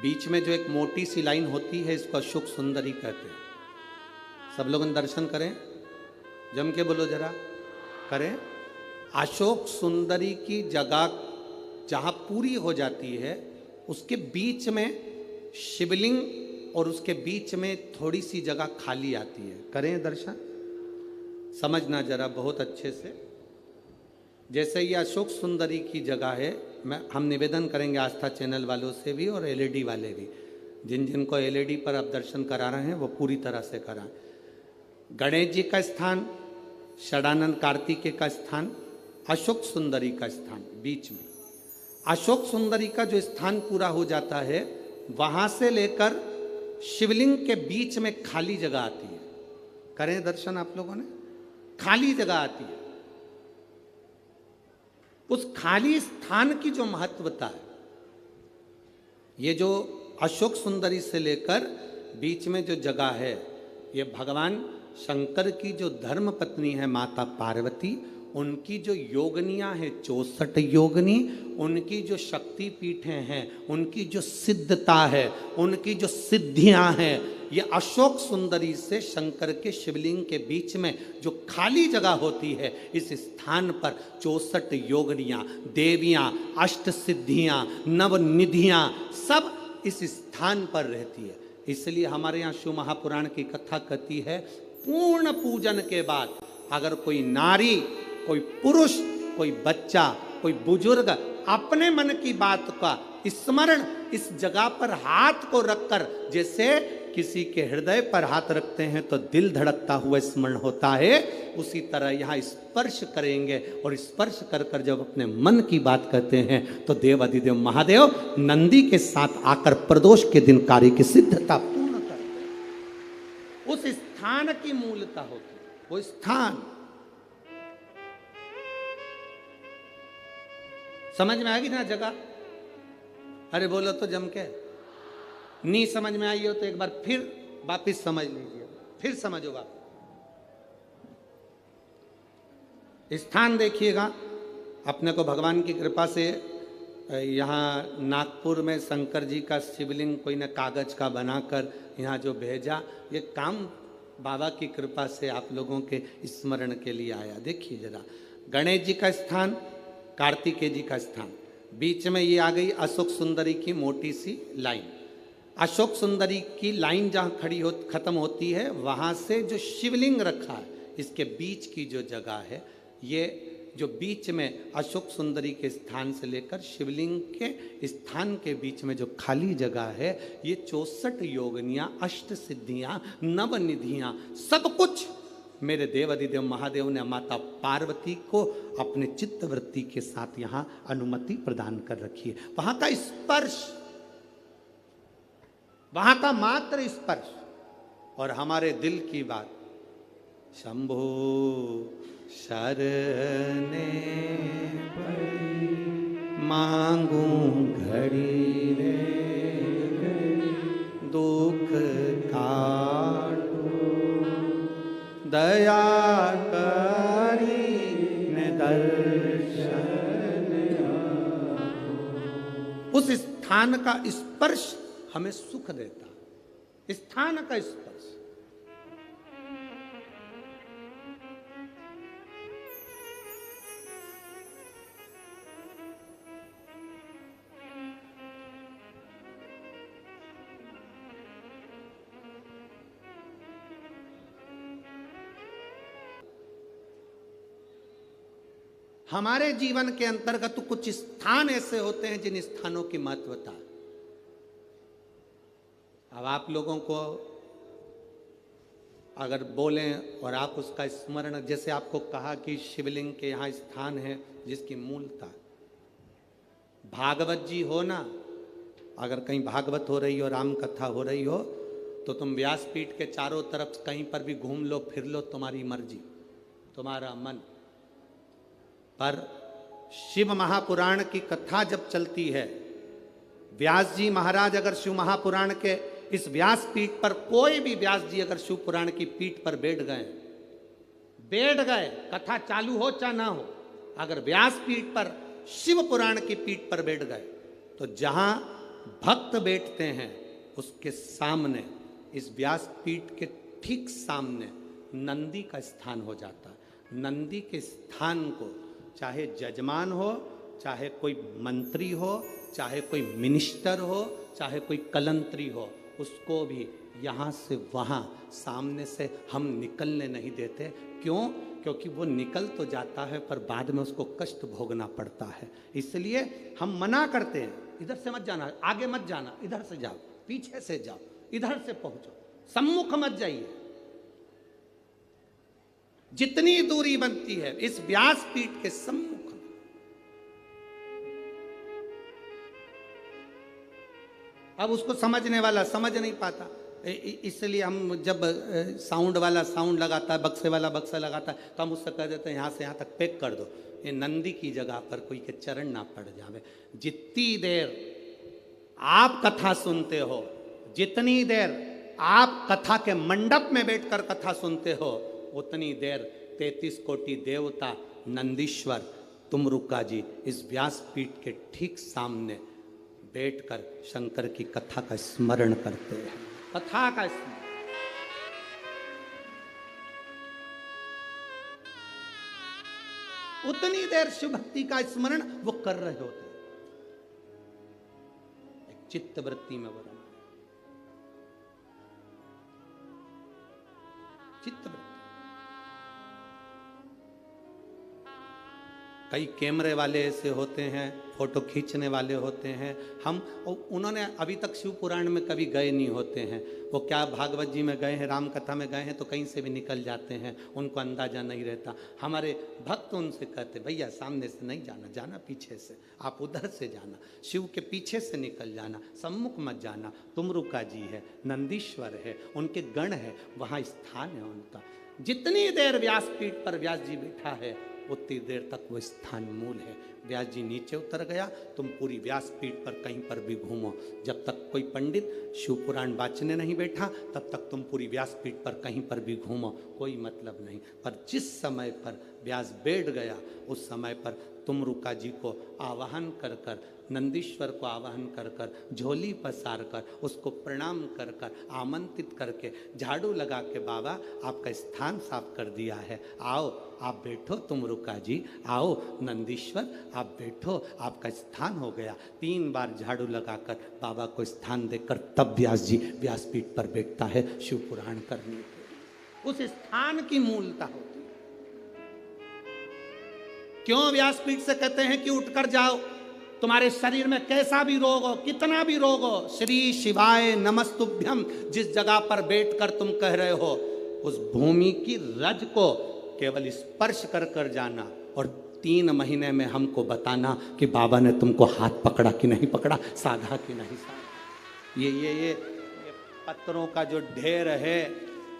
बीच में जो एक मोटी सी लाइन होती है इसको अशोक सुंदरी कहते हैं। सब लोग दर्शन करें, जम के बोलो जरा, करें। अशोक सुंदरी की जगह जहां पूरी हो जाती है उसके बीच में शिवलिंग और उसके बीच में थोड़ी सी जगह खाली आती है। करें दर्शन, समझना जरा बहुत अच्छे से। जैसे ये अशोक सुंदरी की जगह है, हम निवेदन करेंगे आस्था चैनल वालों से भी और एलईडी वाले भी, जिन जिनको एलईडी पर आप दर्शन करा रहे हैं वो पूरी तरह से कराएं। गणेश जी का स्थान, षडानंद कार्तिकेय का स्थान, अशोक सुंदरी का स्थान बीच में। अशोक सुंदरी का जो स्थान पूरा हो जाता है वहां से लेकर शिवलिंग के बीच में खाली जगह आती है। करें दर्शन आप लोगों ने, खाली जगह आती है। उस खाली स्थान की जो महत्वता है, ये जो अशोक सुंदरी से लेकर बीच में जो जगह है, ये भगवान शंकर की जो धर्म पत्नी है माता पार्वती, उनकी जो योगनियां हैं 64 योगनी, उनकी जो शक्ति पीठें हैं, उनकी जो सिद्धता है, उनकी जो सिद्धियां हैं, ये अशोक सुंदरी से शंकर के शिवलिंग के बीच में जो खाली जगह होती है, इस स्थान पर 64 योगनियां, देवियां, अष्ट सिद्धियां, नवनिधियां सब इस स्थान पर रहती है। इसलिए हमारे यहाँ शिव महापुराण की कथा कहती है, पूर्ण पूजन के बाद अगर कोई नारी, कोई पुरुष, कोई बच्चा, कोई बुजुर्ग अपने मन की बात का स्मरण इस जगह पर हाथ को रखकर, जैसे किसी के हृदय पर हाथ रखते हैं तो दिल धड़कता हुआ स्मरण होता है, उसी तरह यहाँ स्पर्श करेंगे और स्पर्श कर कर जब अपने मन की बात कहते हैं तो देवादिदेव महादेव नंदी के साथ आकर प्रदोष के दिन कार्य की सिद्धता पूर्ण करते हैं। उस स्थान की मूलता होती है, वो स्थान। समझ में आ गई ना जगह? अरे बोलो तो जम के। नहीं समझ में आई हो तो एक बार फिर वापिस समझ लीजिए, फिर समझो वापिस। स्थान देखिएगा, अपने को भगवान की कृपा से यहाँ नागपुर में शंकर जी का शिवलिंग कोई ने कागज का बनाकर यहाँ जो भेजा, ये काम बाबा की कृपा से आप लोगों के स्मरण के लिए आया। देखिए जरा, गणेश जी का स्थान, कार्तिकेय जी का स्थान, बीच में ये आ गई अशोक सुंदरी की मोटी सी लाइन। अशोक सुंदरी की लाइन जहाँ खड़ी हो खत्म होती है, वहाँ से जो शिवलिंग रखा है, इसके बीच की जो जगह है, ये जो बीच में अशोक सुंदरी के स्थान से लेकर शिवलिंग के स्थान के बीच में जो खाली जगह है, ये 64 योगनियाँ, अष्ट सिद्धियाँ, नवनिधियाँ, सब कुछ मेरे देव अधिदेव महादेव ने माता पार्वती को अपने चित्तवृत्ति के साथ यहाँ अनुमति प्रदान कर रखी है। वहाँ का स्पर्श, वहाँ का मात्र स्पर्श और हमारे दिल की बात, शंभो शरणे पड़ी मांगू घड़ी रे दुख काटो दया करी ने दर्शन। उस स्थान का स्पर्श हमें सुख देता, स्थान का स्पर्श। हमारे जीवन के अंतर्गत कुछ स्थान ऐसे होते हैं जिन स्थानों की महत्वता। अब आप लोगों को अगर बोलें और आप उसका स्मरण, जैसे आपको कहा कि शिवलिंग के यहाँ स्थान है जिसकी मूलता, भागवत जी हो ना, अगर कहीं भागवत हो रही हो, राम कथा हो रही हो, तो तुम व्यासपीठ के चारों तरफ कहीं पर भी घूम लो, फिर लो, तुम्हारी मर्जी, तुम्हारा मन। पर शिव महापुराण की कथा जब चलती है, व्यास जी महाराज अगर शिव महापुराण के इस व्यास पीठ पर, कोई भी व्यास जी अगर शिव पुराण की पीठ पर बैठ गए, कथा चालू हो चाहे ना हो, अगर व्यास पीठ पर, शिव पुराण की पीठ पर बैठ गए, तो जहां भक्त बैठते हैं उसके सामने, इस व्यास पीठ के ठीक सामने नंदी का स्थान हो जाता है। नंदी के स्थान को चाहे जजमान हो, चाहे कोई मंत्री हो, चाहे कोई मिनिस्टर हो, चाहे कोई कलंत्री हो, उसको भी यहाँ से वहाँ सामने से हम निकलने नहीं देते। क्यों? क्योंकि वो निकल तो जाता है पर बाद में उसको कष्ट भोगना पड़ता है। इसलिए हम मना करते हैं, इधर से मत जाना, आगे मत जाना, इधर से जाओ, पीछे से जाओ, इधर से पहुंचो, सम्मुख मत जाइए। जितनी दूरी बनती है इस व्यासपीठ के सम्मुख में। अब उसको समझने वाला समझ नहीं पाता, इसलिए हम जब साउंड वाला साउंड लगाता है, बक्से वाला बक्सा लगाता है, तो हम उससे कह देते हैं यहाँ से यहाँ तक पैक कर दो, ये नंदी की जगह पर कोई के चरण ना पड़ जावे। जितनी देर आप कथा सुनते हो, जितनी देर आप कथा के मंडप में बैठकर कथा सुनते हो, उतनी देर 33 कोटि देवता नंदीश्वर तुमरुका जी इस व्यासपीठ के ठीक सामने बैठकर शंकर की कथा का स्मरण करते हैं। कथा का स्मरण, उतनी देर शिव भक्ति का स्मरण वो कर रहे होते हैं। एक चित्त वृत्ति में वो चित्त वृत्ति। कई कैमरे वाले ऐसे होते हैं, फोटो खींचने वाले होते हैं, हम उन्होंने अभी तक शिव पुराण में कभी गए नहीं होते हैं। वो क्या भागवत जी में गए हैं, राम कथा में गए हैं, तो कहीं से भी निकल जाते हैं, उनको अंदाजा नहीं रहता। हमारे भक्त उनसे कहते, भैया सामने से नहीं जाना, जाना पीछे से, आप उधर से जाना, शिव के पीछे से निकल जाना, सम्मुख मत जाना। तुमरुका जी है, नंदीश्वर है, उनके गण है, वहाँ स्थान है उनका। जितनी देर व्यासपीठ पर व्यास जी बैठा है उतनी देर तक वो स्थान मूल है। व्यास जी नीचे उतर गया, तुम पूरी व्यासपीठ पर कहीं पर भी घूमो, जब तक कोई पंडित शिव पुराण वाचने नहीं बैठा तब तक तुम पूरी व्यासपीठ पर कहीं पर भी घूमो, कोई मतलब नहीं। पर जिस समय पर व्यास बैठ गया उस समय पर तुमरुका जी को आवाहन कर कर, नंदीश्वर को आवाहन कर कर, झोली पसार कर, उसको प्रणाम कर कर, आमंत्रित करके, झाड़ू लगा के, बाबा आपका स्थान साफ कर दिया है, आओ आप बैठो तुमरुका जी, आओ नंदीश्वर आप बैठो, आपका स्थान हो गया। 3 बार झाड़ू लगाकर बाबा को स्थान देकर तब व्यास जी व्यासपीठ पर बैठता है शिव पुराण करने के। उस स्थान की मूलता होती है। क्यों व्यासपीठ से कहते हैं कि उठकर जाओ, तुम्हारे शरीर में कैसा भी रोग हो, कितना भी रोग हो, श्री शिवाय नमस्तुभ्यम जिस जगह पर बैठकर तुम कह रहे हो उस भूमि की रज को केवल स्पर्श कर कर जाना और 3 महीने में हमको बताना कि बाबा ने तुमको हाथ पकड़ा कि नहीं पकड़ा, साधा कि नहीं साधा। ये पत्रों का जो ढेर है,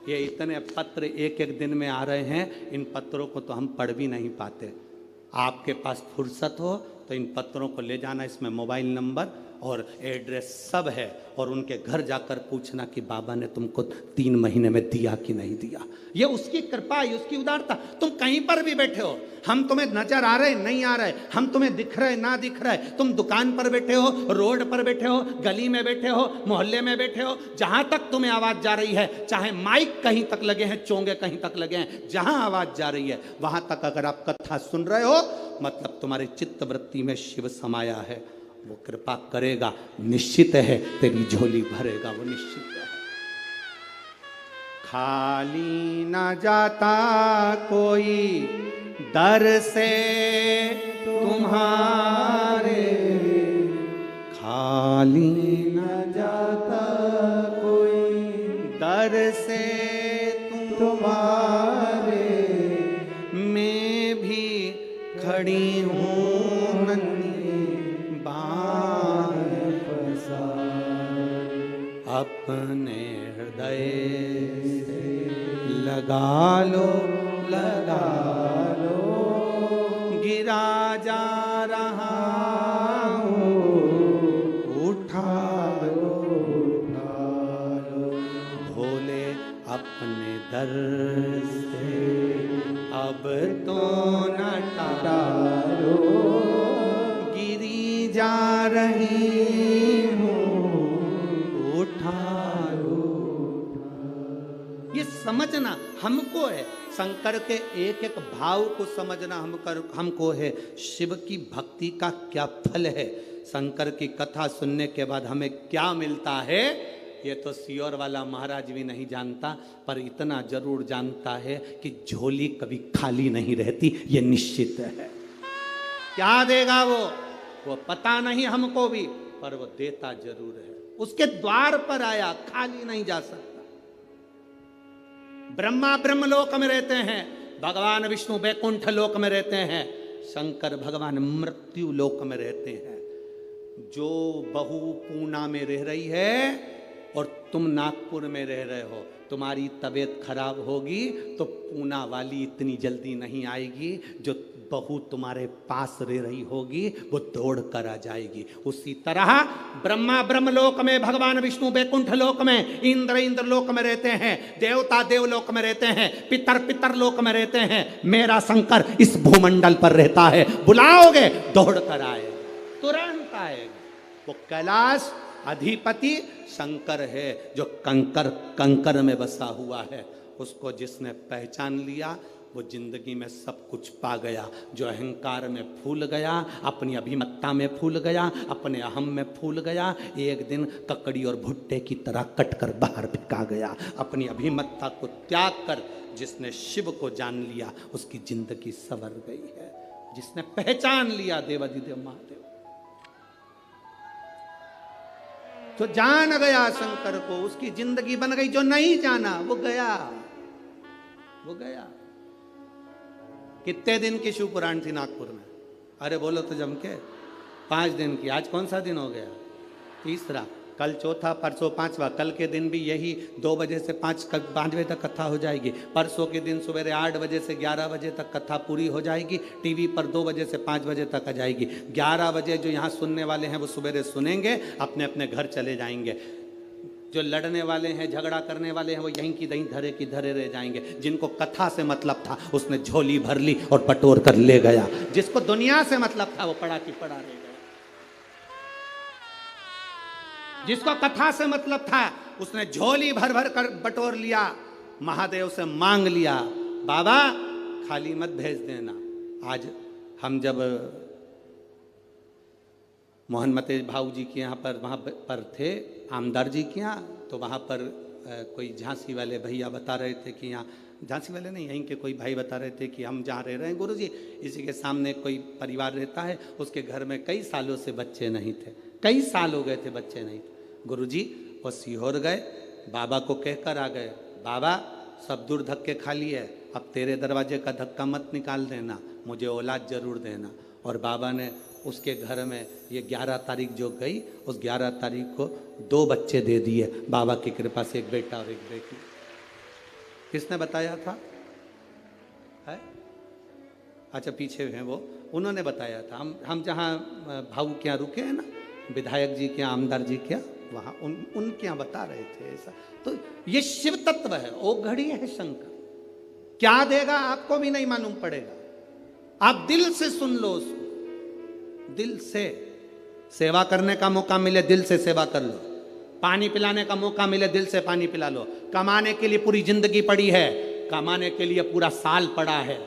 ये इतने पत्र एक दिन में आ रहे हैं, इन पत्रों को तो हम पढ़ भी नहीं पाते। आपके पास फुर्सत हो तो इन पत्रों को ले जाना, इसमें मोबाइल नंबर और एड्रेस सब है, और उनके घर जाकर पूछना कि बाबा ने तुमको 3 महीने में दिया कि नहीं दिया। ये उसकी कृपा, ये उसकी उदारता। तुम कहीं पर भी बैठे हो, हम तुम्हें नजर आ रहे नहीं आ रहे, हम तुम्हें दिख रहे ना दिख रहे, तुम दुकान पर बैठे हो, रोड पर बैठे हो, गली में बैठे हो, मोहल्ले में बैठे हो, जहां तक तुम्हें आवाज जा रही है, चाहे माइक कहीं तक लगे हैं, चोंगे कहीं तक लगे हैं, जहां आवाज जा रही है वहां तक अगर आप कथा सुन रहे हो, मतलब तुम्हारे चित्त वृत्ति में शिव समाया है। वो कृपा करेगा, निश्चित है तेरी झोली भरेगा, वो निश्चित है। खाली न जाता कोई दर से तुम्हारे, खाली न जाता कोई दर से तुम्हारे, मैं भी खड़ी हूँ अपने हृदय से लगा लो, गिरा जा रहा हूँ, उठा लो, भोले अपने दर से अब तो न टालो, गिरी जा रही ये समझना हमको है, शंकर के एक एक भाव को समझना हमको है, शिव की भक्ति का क्या फल है, शंकर की कथा सुनने के बाद हमें क्या मिलता है, ये तो सियोर वाला महाराज भी नहीं जानता, पर इतना जरूर जानता है कि झोली कभी खाली नहीं रहती, ये निश्चित है। क्या देगा वो पता नहीं हमको भी, पर वो देता जरूर है। उसके द्वार पर आया, खाली नहीं जा सकता। ब्रह्मा ब्रह्मलोक में रहते हैं, भगवान विष्णु वैकुंठ लोक में रहते हैं, शंकर भगवान मृत्यु लोक में रहते हैं। जो बहू पूना में रह रही है और तुम नागपुर में रह रहे हो, तुम्हारी तबीयत खराब होगी तो पूना वाली इतनी जल्दी नहीं आएगी, जो बहू तुम्हारे पास रह रही होगी वो दौड़ कर आ जाएगी। उसी तरह ब्रह्मा ब्रह्मलोक में, भगवान विष्णु वैकुंठ लोक में, इंद्र इंद्र लोक में रहते हैं, देवता देवलोक में रहते हैं, पितर पितर लोक में रहते हैं, मेरा शंकर इस भूमंडल पर रहता है। बुलाओगे दौड़ कर आएगा, तुरंत आएगा। वो कैलाश अधिपति शंकर है, जो कंकर में बसा हुआ है। उसको जिसने पहचान लिया वो जिंदगी में सब कुछ पा गया। जो अहंकार में फूल गया, अपनी अभिमत्ता में फूल गया, अपने अहम में फूल गया, एक दिन ककड़ी और भुट्टे की तरह कटकर बाहर फेंका गया। अपनी अभिमत्ता को त्याग कर जिसने शिव को जान लिया उसकी जिंदगी संवर गई है। जिसने पहचान लिया देवाधिदेव महादेव, जो जान गया शंकर को, उसकी जिंदगी बन गई। जो नहीं जाना वो गया, वो गया। कितने दिन की शिव पुराण थी नागपुर में? अरे बोलो तो जम के 5 दिन की। आज कौन सा दिन हो गया? तीसरा। कल चौथा, परसों पांचवा, कल के दिन भी यही 2 बजे से 5 बजे तक कथा हो जाएगी। परसों के दिन सवेरे 8 बजे से 11 बजे तक कथा पूरी हो जाएगी। टीवी पर 2 बजे से 5 बजे तक आ जाएगी। 11 बजे जो यहाँ सुनने वाले हैं वो सवेरे सुनेंगे, अपने अपने घर चले जाएंगे। जो लड़ने वाले हैं, झगड़ा करने वाले हैं, वो यहीं की दहीं धरे की धरे रह जाएंगे। जिनको कथा से मतलब था उसने झोली भर ली और बटोर कर ले गया। जिसको दुनिया से मतलब था वो पड़ा की पड़ा रह गया। जिसको कथा से मतलब था उसने झोली भर भर कर बटोर लिया, महादेव से मांग लिया, बाबा खाली मत भेज देना। आज हम जब मोहनमते भाऊ जी के यहाँ पर वहाँ पर थे, आमदार जी के यहाँ, तो वहाँ पर कोई झांसी वाले भैया बता रहे थे कि यहाँ, झांसी वाले नहीं, यहीं के कोई भाई बता रहे थे कि हम जहाँ रह रहे हैं गुरुजी, इसी के सामने कोई परिवार रहता है, उसके घर में कई सालों से बच्चे नहीं थे, कई साल हो गए थे बच्चे नहीं थे। गुरुजी वो सीहोर गए, बाबा को कहकर आ गए, बाबा सब दूर धक्के खाली है, अब तेरे दरवाजे का धक्का मत निकाल देना, मुझे औलाद जरूर देना। और बाबा ने उसके घर में ये 11 तारीख जो गई, उस 11 तारीख को 2 बच्चे दे दिए बाबा की कृपा से, एक बेटा और एक बेटी। किसने बताया था? है? अच्छा पीछे हैं वो, उन्होंने बताया था। हम जहाँ भाऊ के यहाँ रुके हैं ना, विधायक जी के यहाँ, आमदार जी के यहाँ, वहाँ उनके यहाँ बता रहे थे ऐसा। तो ये शिव तत्व है, ओ घड़ी है शंकर। क्या देगा आपको भी नहीं मालूम पड़ेगा, आप दिल से सुन लो उसको, दिल से। सेवा करने का मौका मिले दिल से सेवा कर लो, पानी पिलाने का मौका मिले दिल से पानी पिला लो। कमाने के लिए पूरी जिंदगी पड़ी है, कमाने के लिए पूरा साल पड़ा है।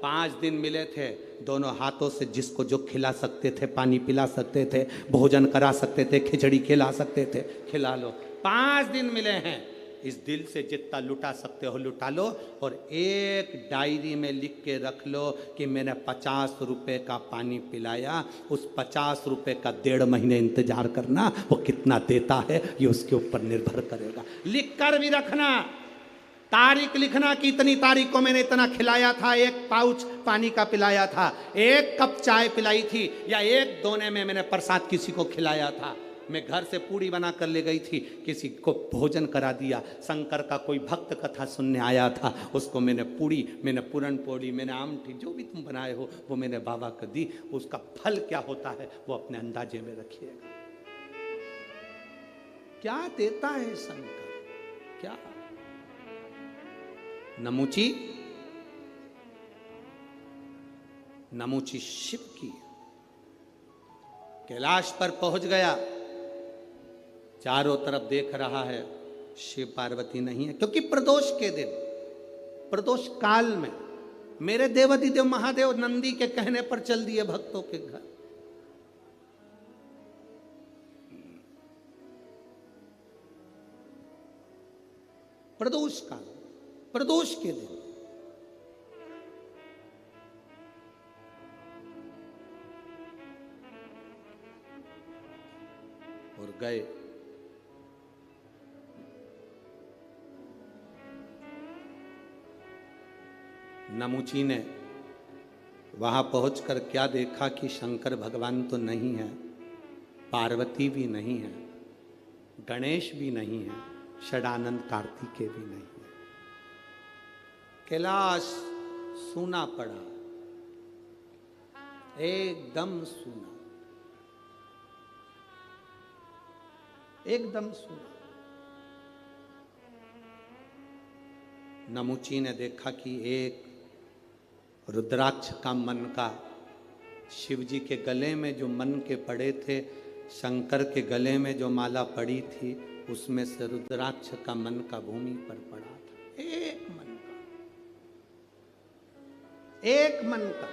5 दिन मिले थे, दोनों हाथों से जिसको जो खिला सकते थे, पानी पिला सकते थे, भोजन करा सकते थे, खिचड़ी खिला सकते थे, खिला लो। 5 दिन मिले हैं, इस दिल से जितना लुटा सकते हो लुटा लो। और एक डायरी में लिख के रख लो कि मैंने 50 रुपए का पानी पिलाया। उस 50 रुपए का 1.5 महीने इंतजार करना, वो कितना देता है ये उसके ऊपर निर्भर करेगा। लिख कर भी रखना, तारीख लिखना कि इतनी तारीख को मैंने इतना खिलाया था, 1 पाउच पानी का पिलाया था, 1 कप चाय पिलाई थी, या 1 दोने में मैंने प्रसाद किसी को खिलाया था। मैं घर से पूड़ी बना कर ले गई थी, किसी को भोजन करा दिया। शंकर का कोई भक्त कथा सुनने आया था, उसको मैंने पूड़ी, मैंने पूरन पोड़ी, मैंने आमठी, जो भी तुम बनाए हो वो मैंने बाबा को दी। उसका फल क्या होता है वो अपने अंदाजे में रखिएगा। क्या देता है शंकर, क्या? नमूची, नमूची शिव की। कैलाश पर पहुंच गया, चारों तरफ देख रहा है, शिव पार्वती नहीं है, क्योंकि प्रदोष के दिन, प्रदोष काल में मेरे देवाधिदेव महादेव नंदी के कहने पर चल दिए भक्तों के घर। प्रदोष काल, प्रदोष के दिन और गए। नमूची ने वहां पहुंचकर क्या देखा कि शंकर भगवान तो नहीं है, पार्वती भी नहीं है, गणेश भी नहीं है, षडानंद कार्तिकेय भी नहीं है। कैलाश सूना पड़ा, एकदम सूना, एकदम सूना। नमूची ने देखा कि एक रुद्राक्ष का मन का, शिव जी के गले में जो मन के पड़े थे, शंकर के गले में जो माला पड़ी थी, उसमें से रुद्राक्ष का मन का भूमि पर पड़ा था। एक मन का, एक मन का।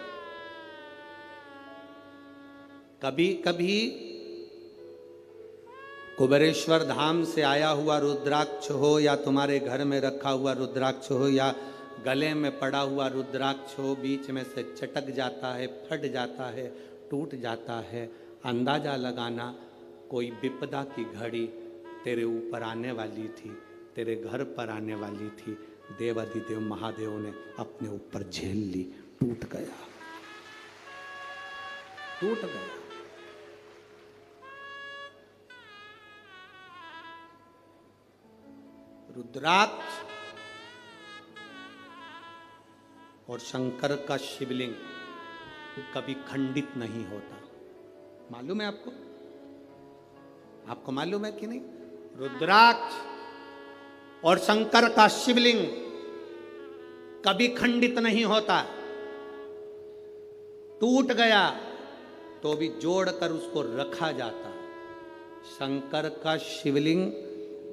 कभी कभी कुबेरेश्वर धाम से आया हुआ रुद्राक्ष हो, या तुम्हारे घर में रखा हुआ रुद्राक्ष हो, या गले में पड़ा हुआ रुद्राक्ष हो, बीच में से चटक जाता है, फट जाता है, टूट जाता है, अंदाजा लगाना कोई विपदा की घड़ी तेरे ऊपर आने वाली थी, तेरे घर पर आने वाली थी। देवाधिदेव महादेव ने अपने ऊपर झेल ली, टूट गया, टूट गया। रुद्राक्ष और शंकर का शिवलिंग कभी खंडित नहीं होता। मालूम है आपको? आपको मालूम है कि नहीं? रुद्राक्ष और शंकर का शिवलिंग कभी खंडित नहीं होता। टूट गया तो भी जोड़कर उसको रखा जाता। शंकर का शिवलिंग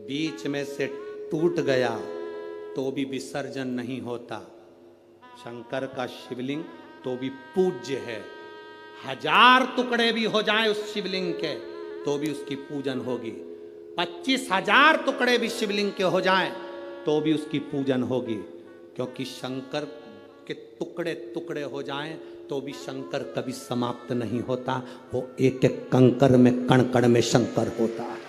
बीच में से टूट गया तो भी विसर्जन नहीं होता। शंकर का शिवलिंग तो भी पूज्य है। 1000 टुकड़े भी हो जाएं उस शिवलिंग के तो भी उसकी पूजन होगी। 25,000 टुकड़े भी शिवलिंग के हो जाएं तो भी उसकी पूजन होगी, क्योंकि शंकर के टुकड़े टुकड़े हो जाएं तो भी शंकर कभी समाप्त नहीं होता। वो एक एक कंकर में कण कण में शंकर होता है।